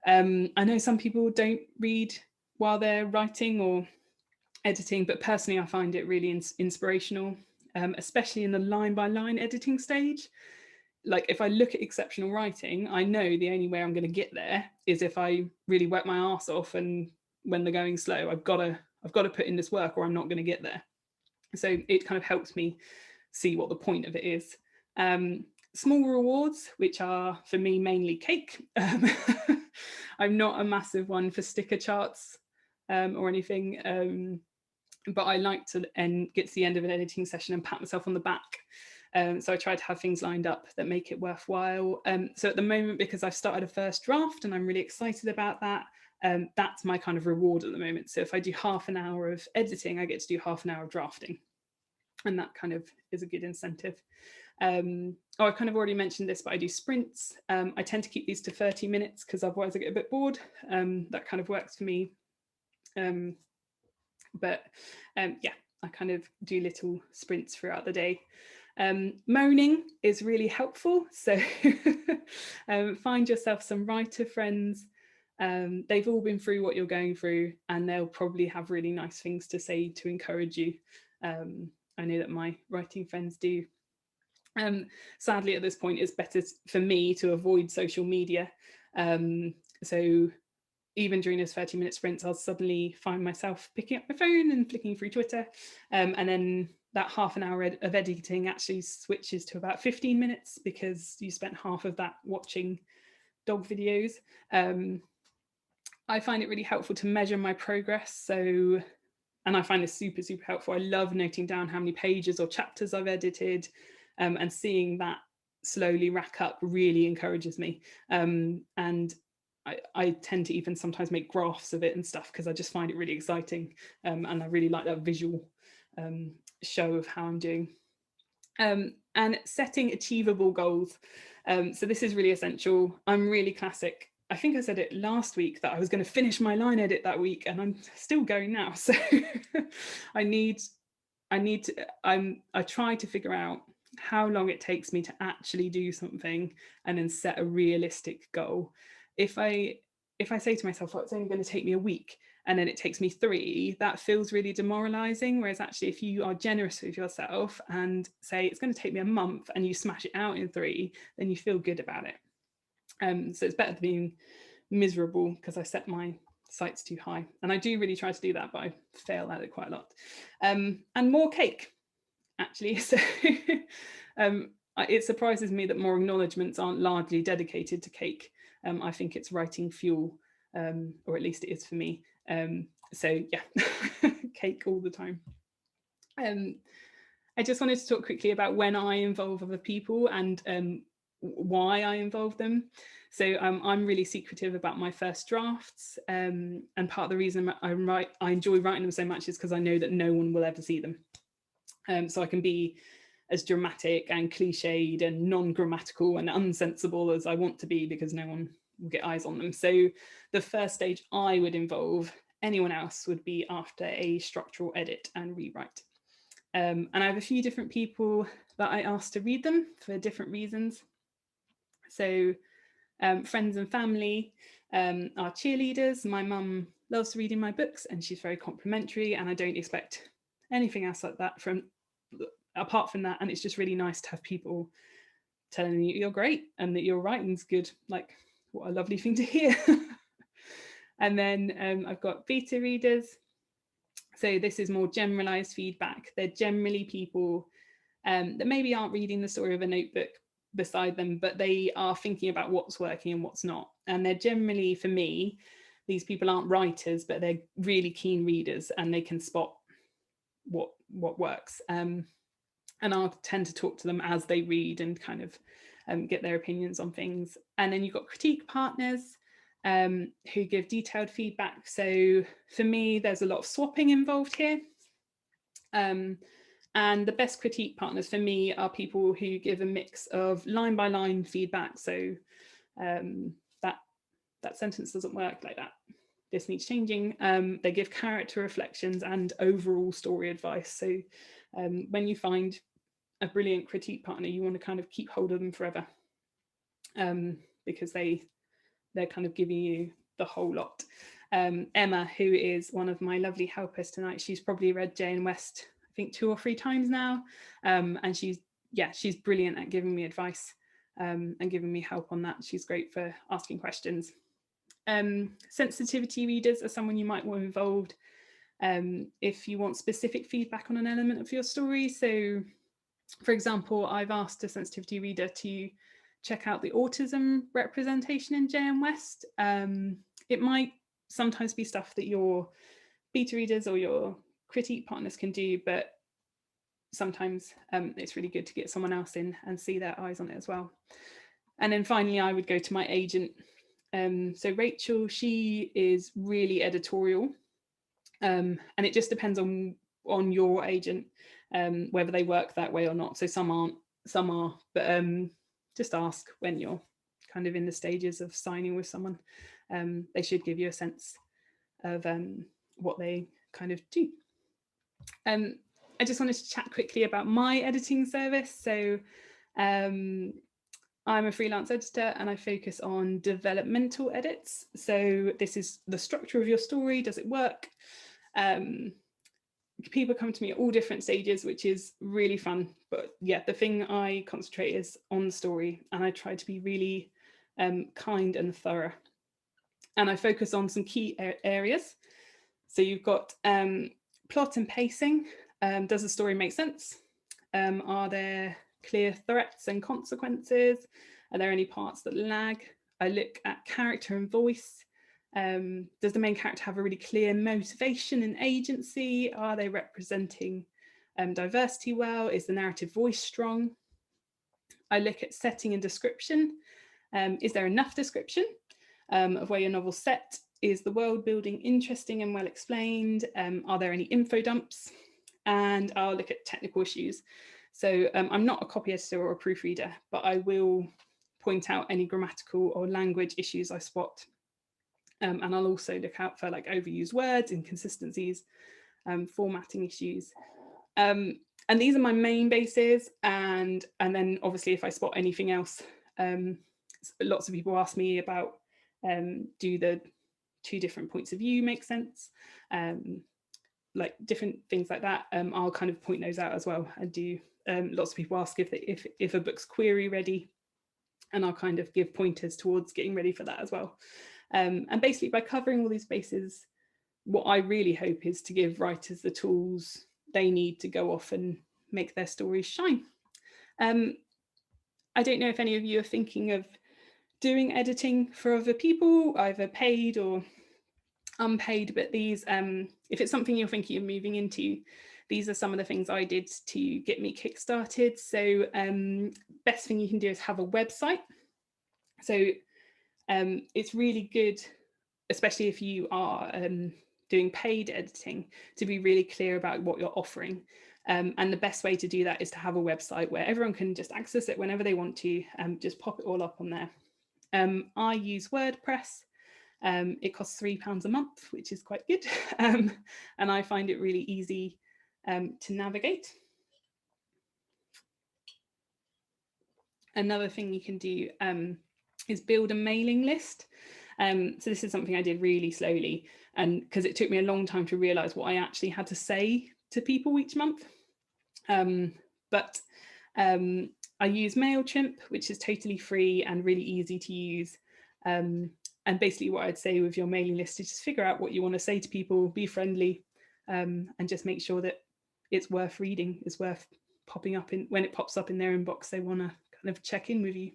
I know some people don't read while they're writing or editing, but personally I find it really inspirational, especially in the line-by-line editing stage. Like if I look at exceptional writing, I know the only way I'm going to get there is if I really work my arse off, and when they're going slow, I've got to put in this work or I'm not going to get there. So it kind of helps me see what the point of it is. Small rewards, which are for me mainly cake. I'm not a massive one for sticker charts or anything, but I like to get to the end of an editing session and pat myself on the back. So I try to have things lined up that make it worthwhile. So at the moment, because I've started a first draft and I'm really excited about that, that's my kind of reward at the moment. So if I do half an hour of editing, I get to do half an hour of drafting. and that kind of is a good incentive. I've kind of already mentioned this, but I do sprints. I tend to keep these to 30 minutes because otherwise I get a bit bored. That kind of works for me. Yeah, I kind of do little sprints throughout the day. Moaning is really helpful. So find yourself some writer friends. They've all been through what you're going through, and they'll probably have really nice things to say to encourage you. I know that my writing friends do. Sadly, at this point, it's better for me to avoid social media. So even during those 30-minute sprints, I'll suddenly find myself picking up my phone and flicking through Twitter. And then that half an hour of editing actually switches to about 15 minutes because you spent half of that watching dog videos. I find it really helpful to measure my progress. So, and I find this super, super helpful. I love noting down how many pages or chapters I've edited, and seeing that slowly rack up really encourages me. And I tend to even sometimes make graphs of it and stuff because I just find it really exciting, and I really like that visual show of how I'm doing. And setting achievable goals. So this is really essential. I'm really classic. I think I said it last week that I was going to finish my line edit that week, and I'm still going now. So I try to figure out how long it takes me to actually do something and then set a realistic goal. If I say to myself, oh, it's only going to take me a week, and then it takes me 3, that feels really demoralizing. Whereas actually, if you are generous with yourself and say it's going to take me a month and you smash it out in 3, then you feel good about it. So it's better than being miserable because I set my sights too high. And I do really try to do that, but I fail at it quite a lot. And more cake, actually. So it surprises me that more acknowledgements aren't largely dedicated to cake. I think it's writing fuel, or at least it is for me. So yeah, cake all the time. I just wanted to talk quickly about when I involve other people and why I involve them. So I'm really secretive about my first drafts, and part of the reason I enjoy writing them so much is because I know that no one will ever see them. So I can be as dramatic and cliched and non-grammatical and unsensible as I want to be because no one will get eyes on them. So the first stage I would involve anyone else would be after a structural edit and rewrite. And I have a few different people that I ask to read them for different reasons. So friends and family are cheerleaders. My mum loves reading my books and she's very complimentary, and I don't expect anything else like that apart from that. And it's just really nice to have people telling you you're great and that your writing's good. Like, what a lovely thing to hear. And then I've got beta readers. So this is more generalized feedback. They're generally people that maybe aren't reading the story of a notebook beside them, but they are thinking about what's working and what's not. And they're generally, for me, these people aren't writers, but they're really keen readers and they can spot what works. And I'll tend to talk to them as they read and kind of get their opinions on things. And then you've got critique partners who give detailed feedback. So for me, there's a lot of swapping involved here. And the best critique partners for me are people who give a mix of line by line feedback. So that sentence doesn't work like that. This needs changing. They give character reflections and overall story advice. So when you find a brilliant critique partner, you want to kind of keep hold of them forever, because they're kind of giving you the whole lot. Emma, who is one of my lovely helpers tonight, she's probably read Jane West, I think 2 or 3 times now, and she's brilliant at giving me advice and giving me help on that. She's great for asking questions. Sensitivity readers are someone you might want involved if you want specific feedback on an element of your story. So, for example, I've asked a sensitivity reader to check out the autism representation in JM West. It might sometimes be stuff that your beta readers or your critique partners can do, but sometimes it's really good to get someone else in and see their eyes on it as well. And then finally, I would go to my agent. So Rachel, she is really editorial, and it just depends on your agent. whether they work that way or not. So some aren't, some are, but just ask when you're kind of in the stages of signing with someone. They should give you a sense of what they kind of do. I just wanted to chat quickly about my editing service. So I'm a freelance editor and I focus on developmental edits. So this is the structure of your story. Does it work? People come to me at all different stages, which is really fun. But yeah, the thing I concentrate is on the story, and I try to be really kind and thorough. And I focus on some key areas. So you've got plot and pacing. Does the story make sense? Are there clear threats and consequences? Are there any parts that lag? I look at character and voice. Does the main character have a really clear motivation and agency? Are they representing diversity well? Is the narrative voice strong? I look at setting and description. Is there enough description of where your novel's set? Is the world building interesting and well explained? Are there any info dumps? And I'll look at technical issues. So I'm not a copy editor or a proofreader, but I will point out any grammatical or language issues I spot. And I'll also look out for like overused words, inconsistencies, formatting issues. And these are my main bases. And then obviously if I spot anything else, lots of people ask me about, do the two different points of view make sense? Like different things like that. I'll kind of point those out as well. And do lots of people ask if a book's query ready, and I'll kind of give pointers towards getting ready for that as well. And basically by covering all these bases, what I really hope is to give writers the tools they need to go off and make their stories shine. I don't know if any of you are thinking of doing editing for other people, either paid or unpaid, but these, if it's something you're thinking of moving into, these are some of the things I did to get me kickstarted. So best thing you can do is have a website. So it's really good, especially if you are doing paid editing, to be really clear about what you're offering. And the best way to do that is to have a website where everyone can just access it whenever they want to, just pop it all up on there. I use WordPress. It costs £3 a month, which is quite good. And I find it really easy to navigate. Another thing you can do is build a mailing list. So this is something I did really slowly, and because it took me a long time to realize what I actually had to say to people each month. But I use MailChimp, which is totally free and really easy to use. And basically what I'd say with your mailing list is just figure out what you want to say to people, be friendly, and just make sure that it's worth reading, it's worth popping up in, when it pops up in their inbox, they want to kind of check in with you.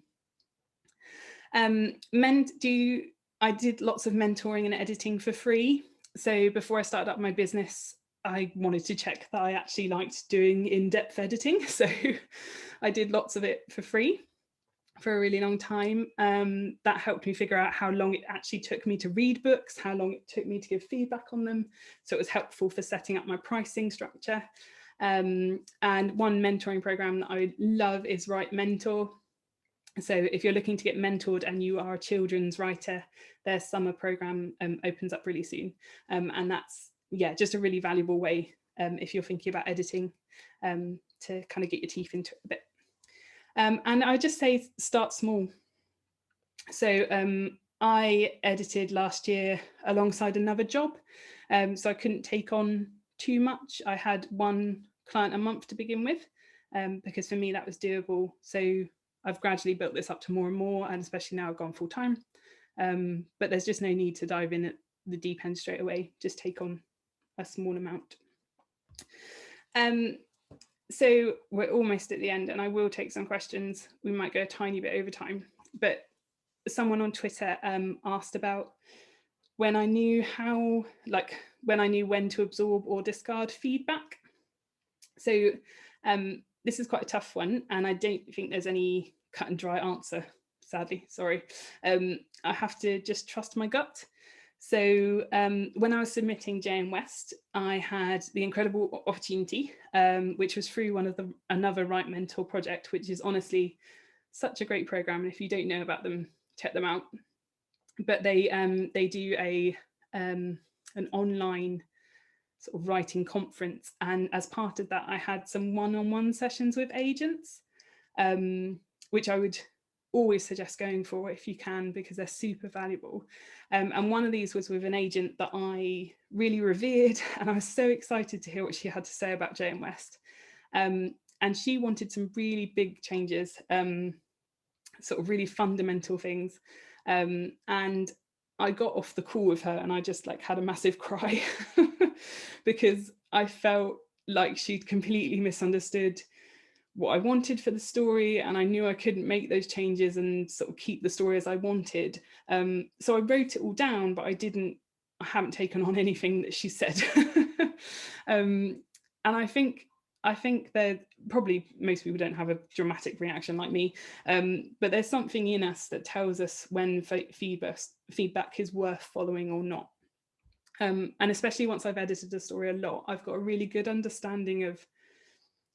I did lots of mentoring and editing for free. So before I started up my business, I wanted to check that I actually liked doing in-depth editing. So I did lots of it for free for a really long time. That helped me figure out how long it actually took me to read books, how long it took me to give feedback on them. So it was helpful for setting up my pricing structure. And one mentoring program that I love is Write Mentor. So if you're looking to get mentored and you are a children's writer, their summer program opens up really soon. And that's, yeah, just a really valuable way if you're thinking about editing to kind of get your teeth into it a bit. And I just say start small. So I edited last year alongside another job. So I couldn't take on too much. I had one client a month to begin with, because for me that was doable. So I've gradually built this up to more and more, and especially now I've gone full time. But there's just no need to dive in at the deep end straight away. Just take on a small amount. So we're almost at the end, and I will take some questions. We might go a tiny bit over time, but someone on Twitter asked about when I knew when to absorb or discard feedback. So this is quite a tough one, and I don't think there's any cut and dry answer, sadly, sorry. I have to just trust my gut. So when I was submitting JM West, I had the incredible opportunity, which was through another Write Mentor project, which is honestly such a great program. And if you don't know about them, check them out. But they do an online sort of writing conference, and as part of that, I had some one-on-one sessions with agents, which I would always suggest going for if you can, because they're super valuable. And one of these was with an agent that I really revered, and I was so excited to hear what she had to say about JM West. And she wanted some really big changes, sort of really fundamental things. And I got off the call with her and I just like had a massive cry because I felt like she'd completely misunderstood what I wanted for the story, and I knew I couldn't make those changes and sort of keep the story as I wanted. So I wrote it all down, but I haven't taken on anything that she said. And I think that probably most people don't have a dramatic reaction like me, but there's something in us that tells us when feedback is worth following or not. And especially once I've edited the story a lot, I've got a really good understanding of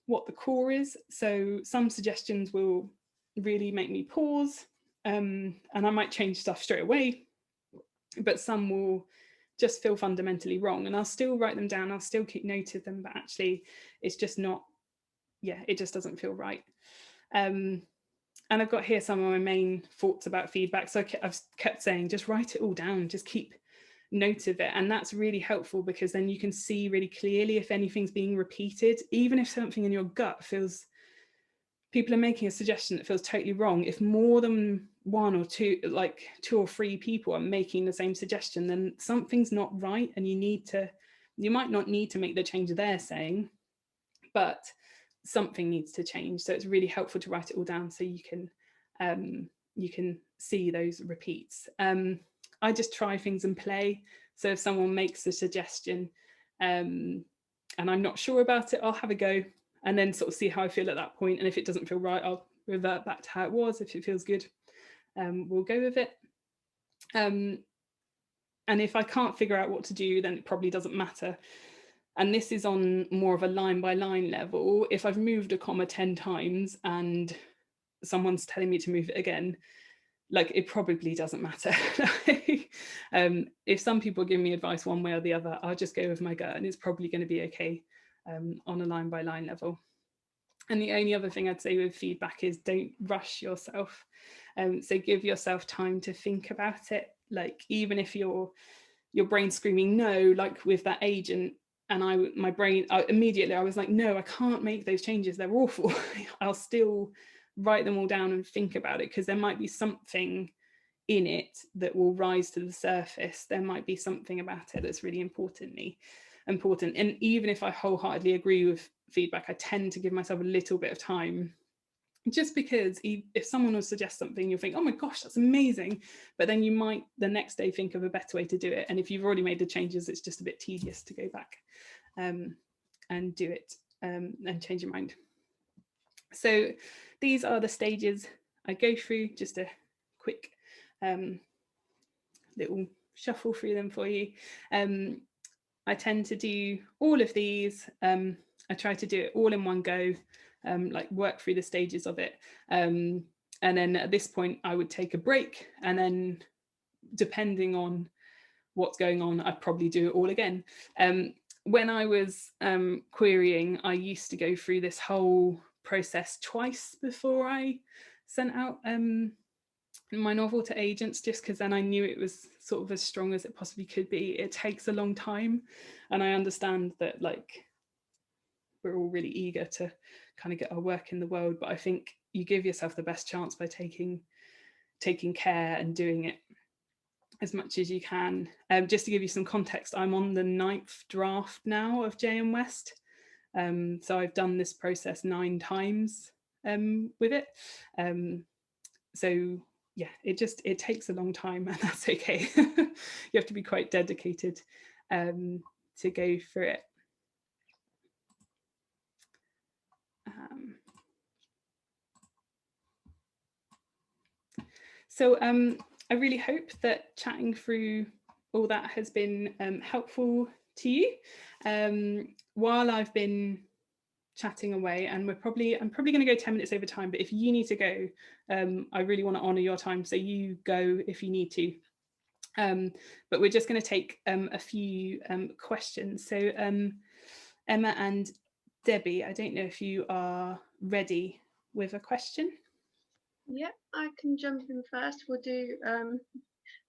what the core is. So some suggestions will really make me pause, and I might change stuff straight away, but some will just feel fundamentally wrong, and I'll still write them down, I'll still keep note of them, but actually it's just not, it just doesn't feel right. And I've got here some of my main thoughts about feedback. So I've kept saying, just write it all down, just keep note of it. And that's really helpful, because then you can see really clearly if anything's being repeated, even if something in your gut feels, people are making a suggestion that feels totally wrong. If more than one or two, like 2 or 3 people are making the same suggestion, then something's not right, and you might not need to make the change they're saying, but something needs to change. So it's really helpful to write it all down so you can see those repeats. I just try things and play. So if someone makes a suggestion and I'm not sure about it, I'll have a go and then sort of see how I feel at that point. And if it doesn't feel right, I'll revert back to how it was. If it feels good, we'll go with it. And if I can't figure out what to do, then it probably doesn't matter. And this is on more of a line by line level. If I've moved a comma 10 times and someone's telling me to move it again, like it probably doesn't matter. If some people give me advice one way or the other, I'll just go with my gut and it's probably going to be okay on a line by line level. And the only other thing I'd say with feedback is don't rush yourself. So give yourself time to think about it. Like even if your brain's screaming no, like with that agent, and my brain immediately I was like, no, I can't make those changes, they're awful. I'll still write them all down and think about it, because there might be something in it that will rise to the surface. There might be something about it that's really important. And even if I wholeheartedly agree with feedback, I tend to give myself a little bit of time, just because if someone will suggest something, you'll think, oh my gosh, that's amazing, but then you might the next day think of a better way to do it, and if you've already made the changes, it's just a bit tedious to go back and do it and change your mind. So these are the stages I go through. Just a quick little shuffle through them for you. I tend to do all of these. I try to do it all in one go, like work through the stages of it. And then at this point, I would take a break. And then depending on what's going on, I'd probably do it all again. When I was querying, I used to go through this whole process twice before I sent out my novel to agents, just because then I knew it was sort of as strong as it possibly could be. It takes a long time, and I understand that like we're all really eager to kind of get our work in the world, but I think you give yourself the best chance by taking care and doing it as much as you can. Just to give you some context, I'm on the 9th draft now of JM West. So I've done this process 9 times with it. So yeah, it takes a long time, and that's okay. You have to be quite dedicated to go through it. So I really hope that chatting through all that has been helpful to you. While I've been chatting away, and I'm probably going to go 10 minutes over time, but if you need to go, I really want to honour your time, so you go if you need to. But we're just going to take a few questions. So Emma and Debbie, I don't know if you are ready with a question. Yeah, I can jump in first. We'll do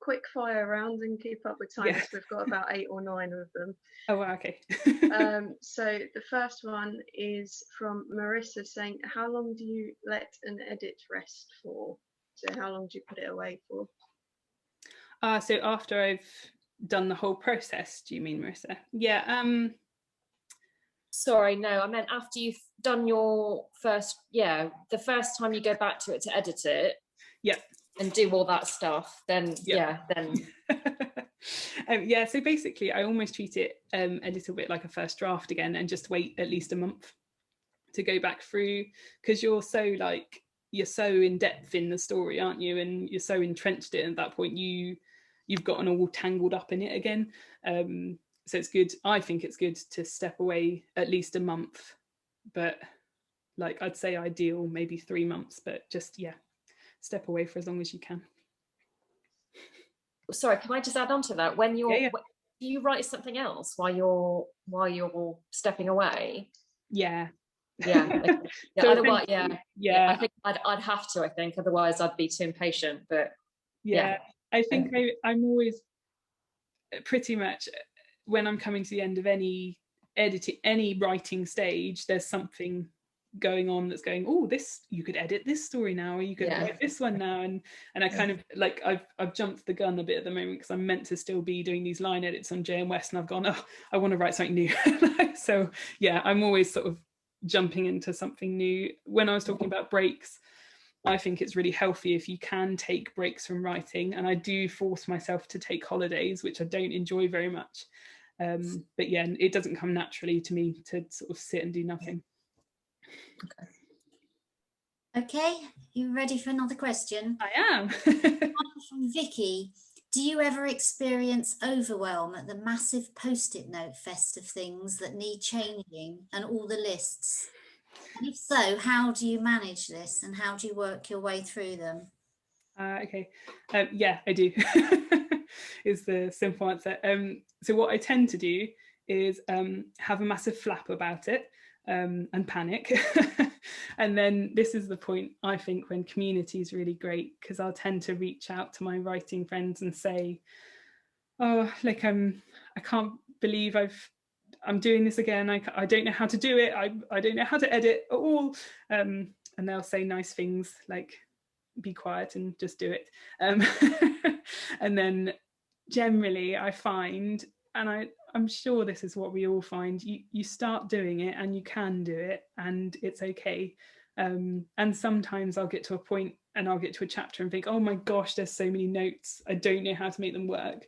quick fire rounds and keep up with time, because we've got about 8 or 9 of them. Oh, wow, okay. So the first one is from Marissa, saying, how long do you let an edit rest for? So how long do you put it away for? So after I've done the whole process, do you mean, Marissa? Yeah. Sorry, no, I meant after you've done your first, the first time you go back to it to edit it. Yeah. And do all that stuff, then then. Yeah, so basically I almost treat it a little bit like a first draft again, and just wait at least a month to go back through, because you're so in depth in the story, aren't you, and you're so entrenched in it. At that point you've gotten all tangled up in it again. So it's good, I think it's good to step away at least a month, but like I'd say ideal maybe 3 months, but just step away for as long as you can. Sorry, can I just add on to that? When you're do you write something else while you're stepping away? Yeah. So otherwise, I think I'd have to, I think, otherwise I'd be too impatient. But I think I'm always pretty much, when I'm coming to the end of any writing stage, there's something going on that's going, oh, this, you could edit this story now, or you could edit this one now, and I kind of like I've jumped the gun a bit at the moment, because I'm meant to still be doing these line edits on JM West, and I've gone, oh, I want to write something new. So I'm always sort of jumping into something new. When I was talking about breaks, I think it's really healthy if you can take breaks from writing, and I do force myself to take holidays, which I don't enjoy very much, but it doesn't come naturally to me to sort of sit and do nothing. Okay, you ready for another question? I am. From Vicky, do you ever experience overwhelm at the massive post-it note fest of things that need changing and all the lists? And if so, how do you manage this, and how do you work your way through them? Okay, I do. Is the simple answer. So what I tend to do is have a massive flap about it and panic. And then this is the point, I think, when community is really great, because I'll tend to reach out to my writing friends and say, oh, like I can't believe I'm doing this again. I don't know how to do it. I don't know how to edit at all. And they'll say nice things like, be quiet and just do it. And then generally I find, and I'm sure this is what we all find, you start doing it and you can do it, and it's okay. And sometimes I'll get to a point and I'll get to a chapter and think, oh my gosh, there's so many notes, I don't know how to make them work.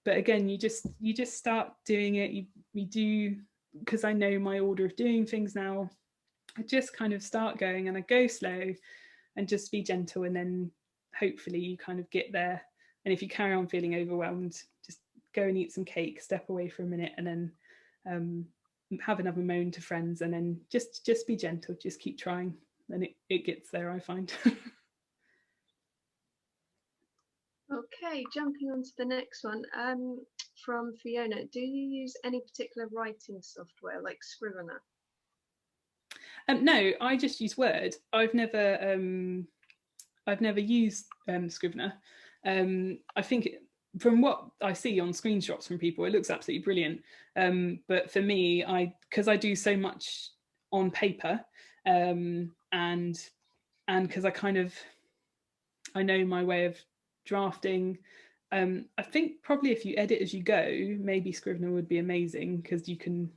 But again, you just start doing it. We do, because I know my order of doing things now, I just kind of start going, and I go slow and just be gentle, and then hopefully you kind of get there. And if you carry on feeling overwhelmed, just go and eat some cake, step away for a minute, and then have another moan to friends, and then just be gentle, just keep trying, and it gets there, I find. Okay, jumping on to the next one, from Fiona. Do you use any particular writing software like Scrivener? No, I just use Word. I've never used Scrivener. I think from what I see on screenshots from people, it looks absolutely brilliant. But for me, because I do so much on paper, and because I know my way of drafting. I think probably if you edit as you go, maybe Scrivener would be amazing, because you can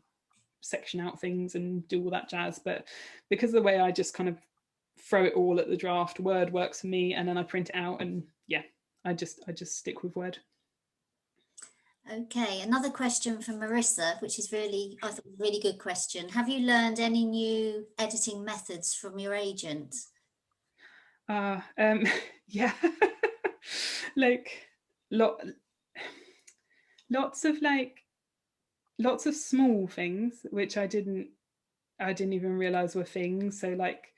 section out things and do all that jazz. But because of the way I just kind of throw it all at the draft, Word works for me, and then I print it out, and I just stick with Word. Okay, another question from Marissa, which is really, I thought, a really good question. Have you learned any new editing methods from your agent? Yeah. Like lots of small things which I didn't even realize were things. So like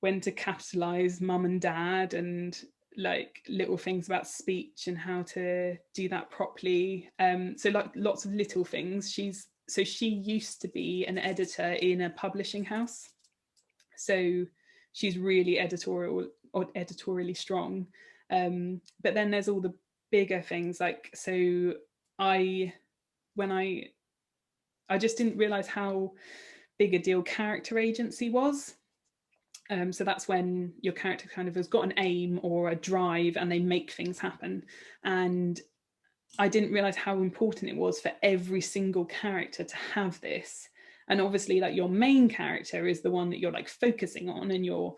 when to capitalize mum and dad, and like little things about speech and how to do that properly. So like lots of little things. She used to be an editor in a publishing house, so she's really editorially strong. But then there's all the bigger things, like, so I just didn't realize how big a deal character agency was. So that's when your character kind of has got an aim or a drive and they make things happen. And I didn't realize how important it was for every single character to have this. And obviously, like, your main character is the one that you're like focusing on, and you're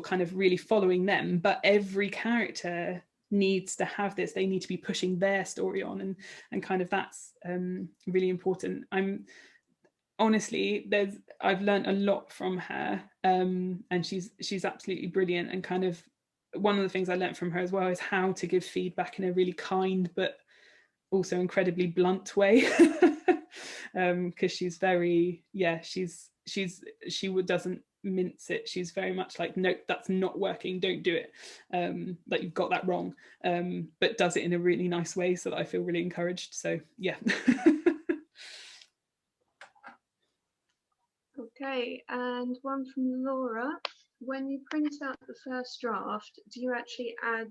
kind of really following them. But every character needs to have this. They need to be pushing their story on, and kind of that's really important. Honestly, I've learned a lot from her, and she's absolutely brilliant. And kind of one of the things I learned from her as well is how to give feedback in a really kind but also incredibly blunt way. Because she's very, she doesn't mince it. She's very much like, no, that's not working, don't do it, like, you've got that wrong, but does it in a really nice way so that I feel really encouraged. So yeah. Okay, and one from Laura. When you print out the first draft, do you actually add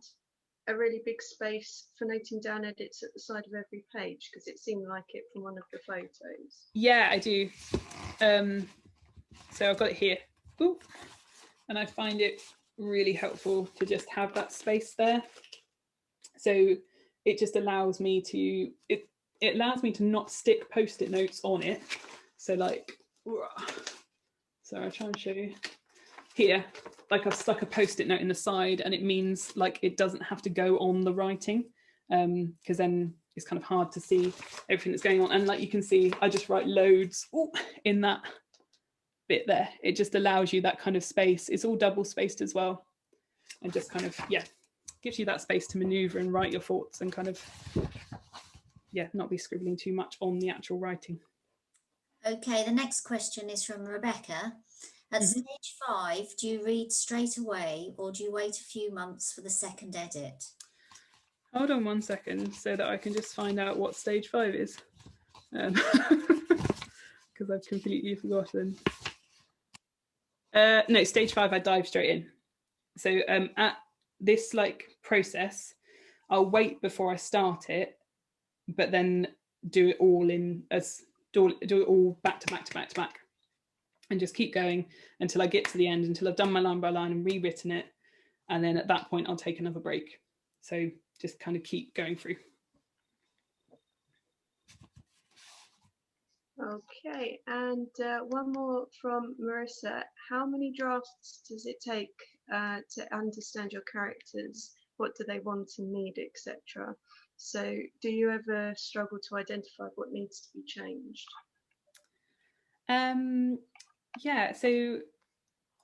a really big space for noting down edits at the side of every page? Because it seemed like it from one of the photos. Yeah, I do. So I've got it here. Ooh. And I find it really helpful to just have that space there. So it just allows me to, it allows me to not stick post-it notes on it. So like, so I'll try and show you here, like I've stuck a post-it note in the side, and it means like it doesn't have to go on the writing, because then it's kind of hard to see everything that's going on. And like you can see, I just write loads in that bit there. It just allows you that kind of space. It's all double spaced as well, and just kind of, yeah, gives you that space to maneuver and write your thoughts, and kind of, yeah, not be scribbling too much on the actual writing. Okay, the next question is from Rebecca. At stage 5, do you read straight away, or do you wait a few months for the second edit? Hold on 1 second so that I can just find out what stage 5 is, because I've completely forgotten. No, stage 5, I dive straight in. So at this like process, I'll wait before I start it, but then do it all do it all back to back to back to back, and just keep going until I get to the end, until I've done my line by line and rewritten it. And then at that point, I'll take another break. So just kind of keep going through. Okay, and one more from Marissa. How many drafts does it take to understand your characters? What do they want and need, etc.? So do you ever struggle to identify what needs to be changed? Yeah, so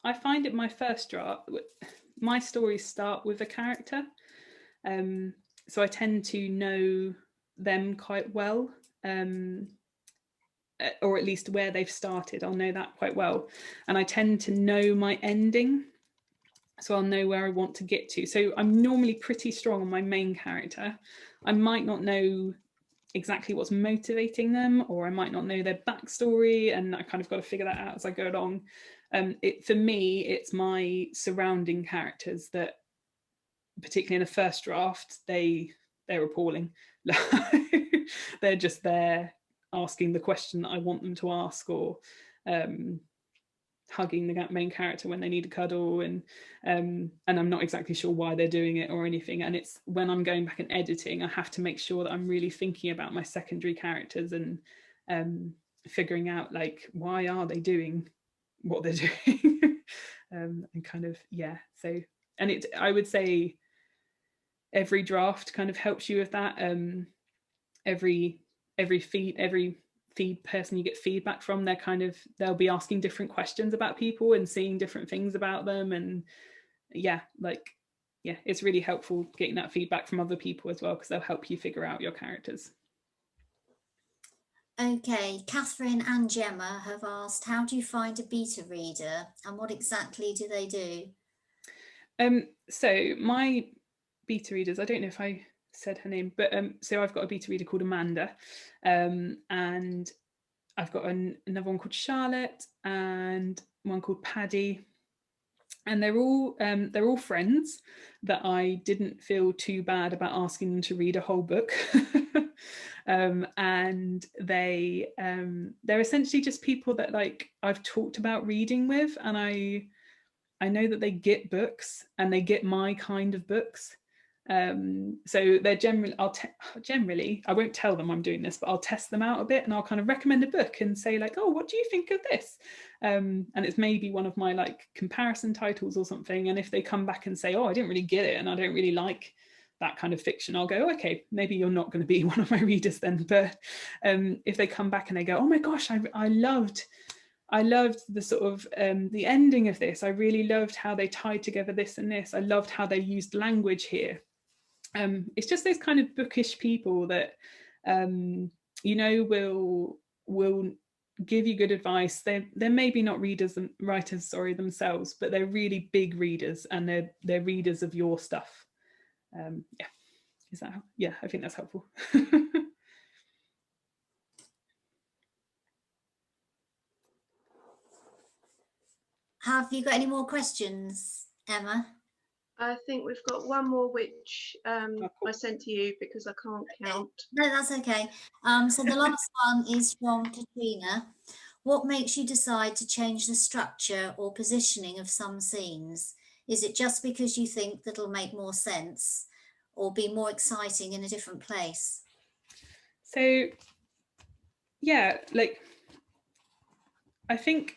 I find it my first draft, my stories start with a character. So I tend to know them quite well, or at least where they've started. I'll know that quite well. And I tend to know my ending, so I'll know where I want to get to. So I'm normally pretty strong on my main character. I might not know exactly what's motivating them, or I might not know their backstory, and I kind of got to figure that out as I go along. For me, it's my surrounding characters that, particularly in the first draft, they're appalling. They're just there asking the question that I want them to ask, or hugging the main character when they need a cuddle, and I'm not exactly sure why they're doing it or anything. And it's when I'm going back and editing, I have to make sure that I'm really thinking about my secondary characters, and figuring out like, why are they doing what they're doing. And kind of, yeah, so, and I would say every draft kind of helps you with that. Every feed person you get feedback from, they'll be asking different questions about people and seeing different things about them. And yeah, like yeah, it's really helpful getting that feedback from other people as well, because they'll help you figure out your characters. Okay, Catherine and Gemma have asked, how do you find a beta reader and what exactly do they do? So my beta readers, I don't know if I said her name, but so I've got a beta reader called Amanda, and I've got another one called Charlotte and one called Paddy, and they're all friends that I didn't feel too bad about asking them to read a whole book. And they're essentially just people that like I've talked about reading with, and I know that they get books and they get my kind of books. So they're generally, I won't tell them I'm doing this, but I'll test them out a bit and I'll kind of recommend a book and say like, oh, what do you think of this? And it's maybe one of my like comparison titles or something. And if they come back and say, oh, I didn't really get it and I don't really like that kind of fiction, I'll go, okay, maybe you're not going to be one of my readers then. But if they come back and they go, oh my gosh, I loved the sort of the ending of this. I really loved how they tied together this and this. I loved how they used language here. It's just those kind of bookish people that you know will give you good advice. They're maybe not writers themselves, but they're really big readers, and they're readers of your stuff. Yeah, is that? Yeah, I think that's helpful. Have you got any more questions, Emma? I think we've got one more, which cool. I sent to you because I can't count. No, that's okay. So the last one is from Katrina. What makes you decide to change the structure or positioning of some scenes? Is it just because you think that'll make more sense or be more exciting in a different place? So yeah, like I think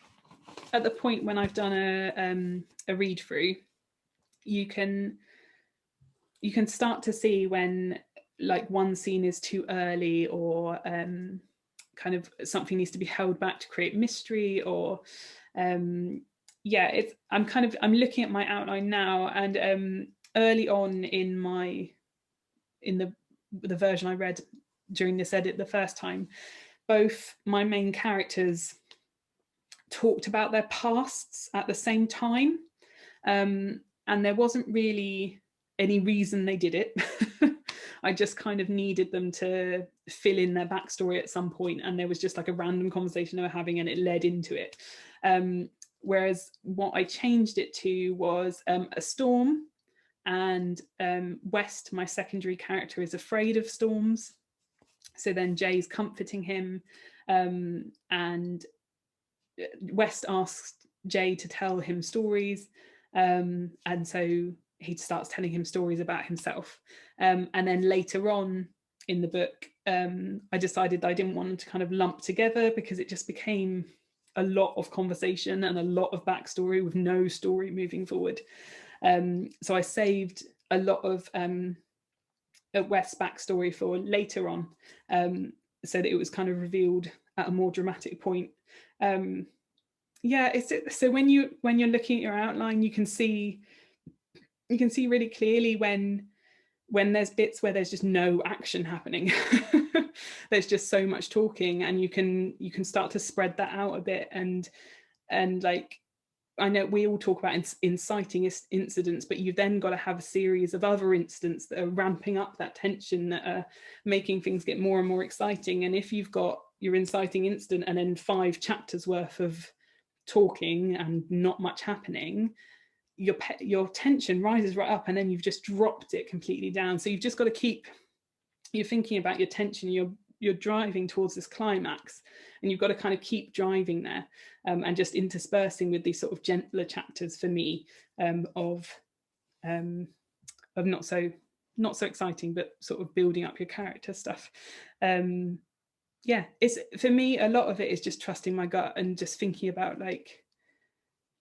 at the point when I've done a read through, you can start to see when like one scene is too early, or kind of something needs to be held back to create mystery, or yeah, I'm looking at my outline now, and early on in the version I read during this edit the first time, both my main characters talked about their pasts at the same time, and there wasn't really any reason they did it. I just kind of needed them to fill in their backstory at some point, and there was just like a random conversation they were having and it led into it. Whereas what I changed it to was a storm, and West, my secondary character, is afraid of storms. So then Jay's comforting him, and West asked Jay to tell him stories, and so he starts telling him stories about himself. And then later on in the book, I decided that I didn't want them to kind of lump together, because it just became a lot of conversation and a lot of backstory with no story moving forward. So I saved a lot of West's backstory for later on, so that it was kind of revealed at a more dramatic point. Yeah, so when you're looking at your outline, you can see really clearly when there's bits where there's just no action happening. There's just so much talking, and you can start to spread that out a bit, and like, I know we all talk about inciting incidents, but you've then got to have a series of other incidents that are ramping up that tension, that are making things get more and more exciting. And if you've got your inciting incident and then 5 chapters worth of talking and not much happening, your tension rises right up, and then you've just dropped it completely down. So you've just got to you're thinking about your tension, you're driving towards this climax, and you've got to kind of keep driving there, and just interspersing with these sort of gentler chapters for me, of not so exciting, but sort of building up your character stuff. Yeah, it's, for me, a lot of it is just trusting my gut and just thinking about like,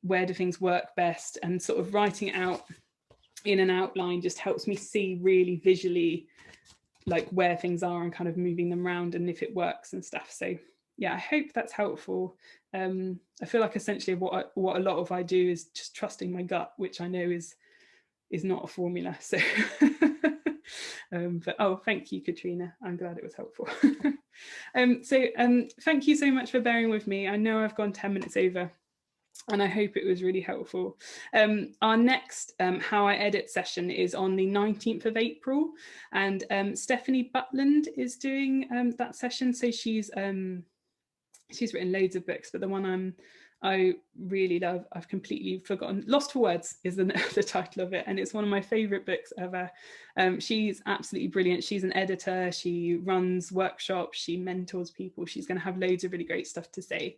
where do things work best, and sort of writing it out in an outline just helps me see really visually like where things are and kind of moving them around and if it works and stuff. So yeah, I hope that's helpful. I feel like essentially what a lot of I do is just trusting my gut, which I know is is not a formula. So but oh, thank you, Katrina. I'm glad it was helpful. Thank you so much for bearing with me. I know I've gone 10 minutes over, and I hope it was really helpful. Our next How I Edit session is on the 19th of April, and Stephanie Butland is doing that session. So she's written loads of books, but the one I really love, I've completely forgotten. Lost for Words is the title of it, and it's one of my favourite books ever. She's absolutely brilliant. She's an editor, she runs workshops, she mentors people. She's going to have loads of really great stuff to say.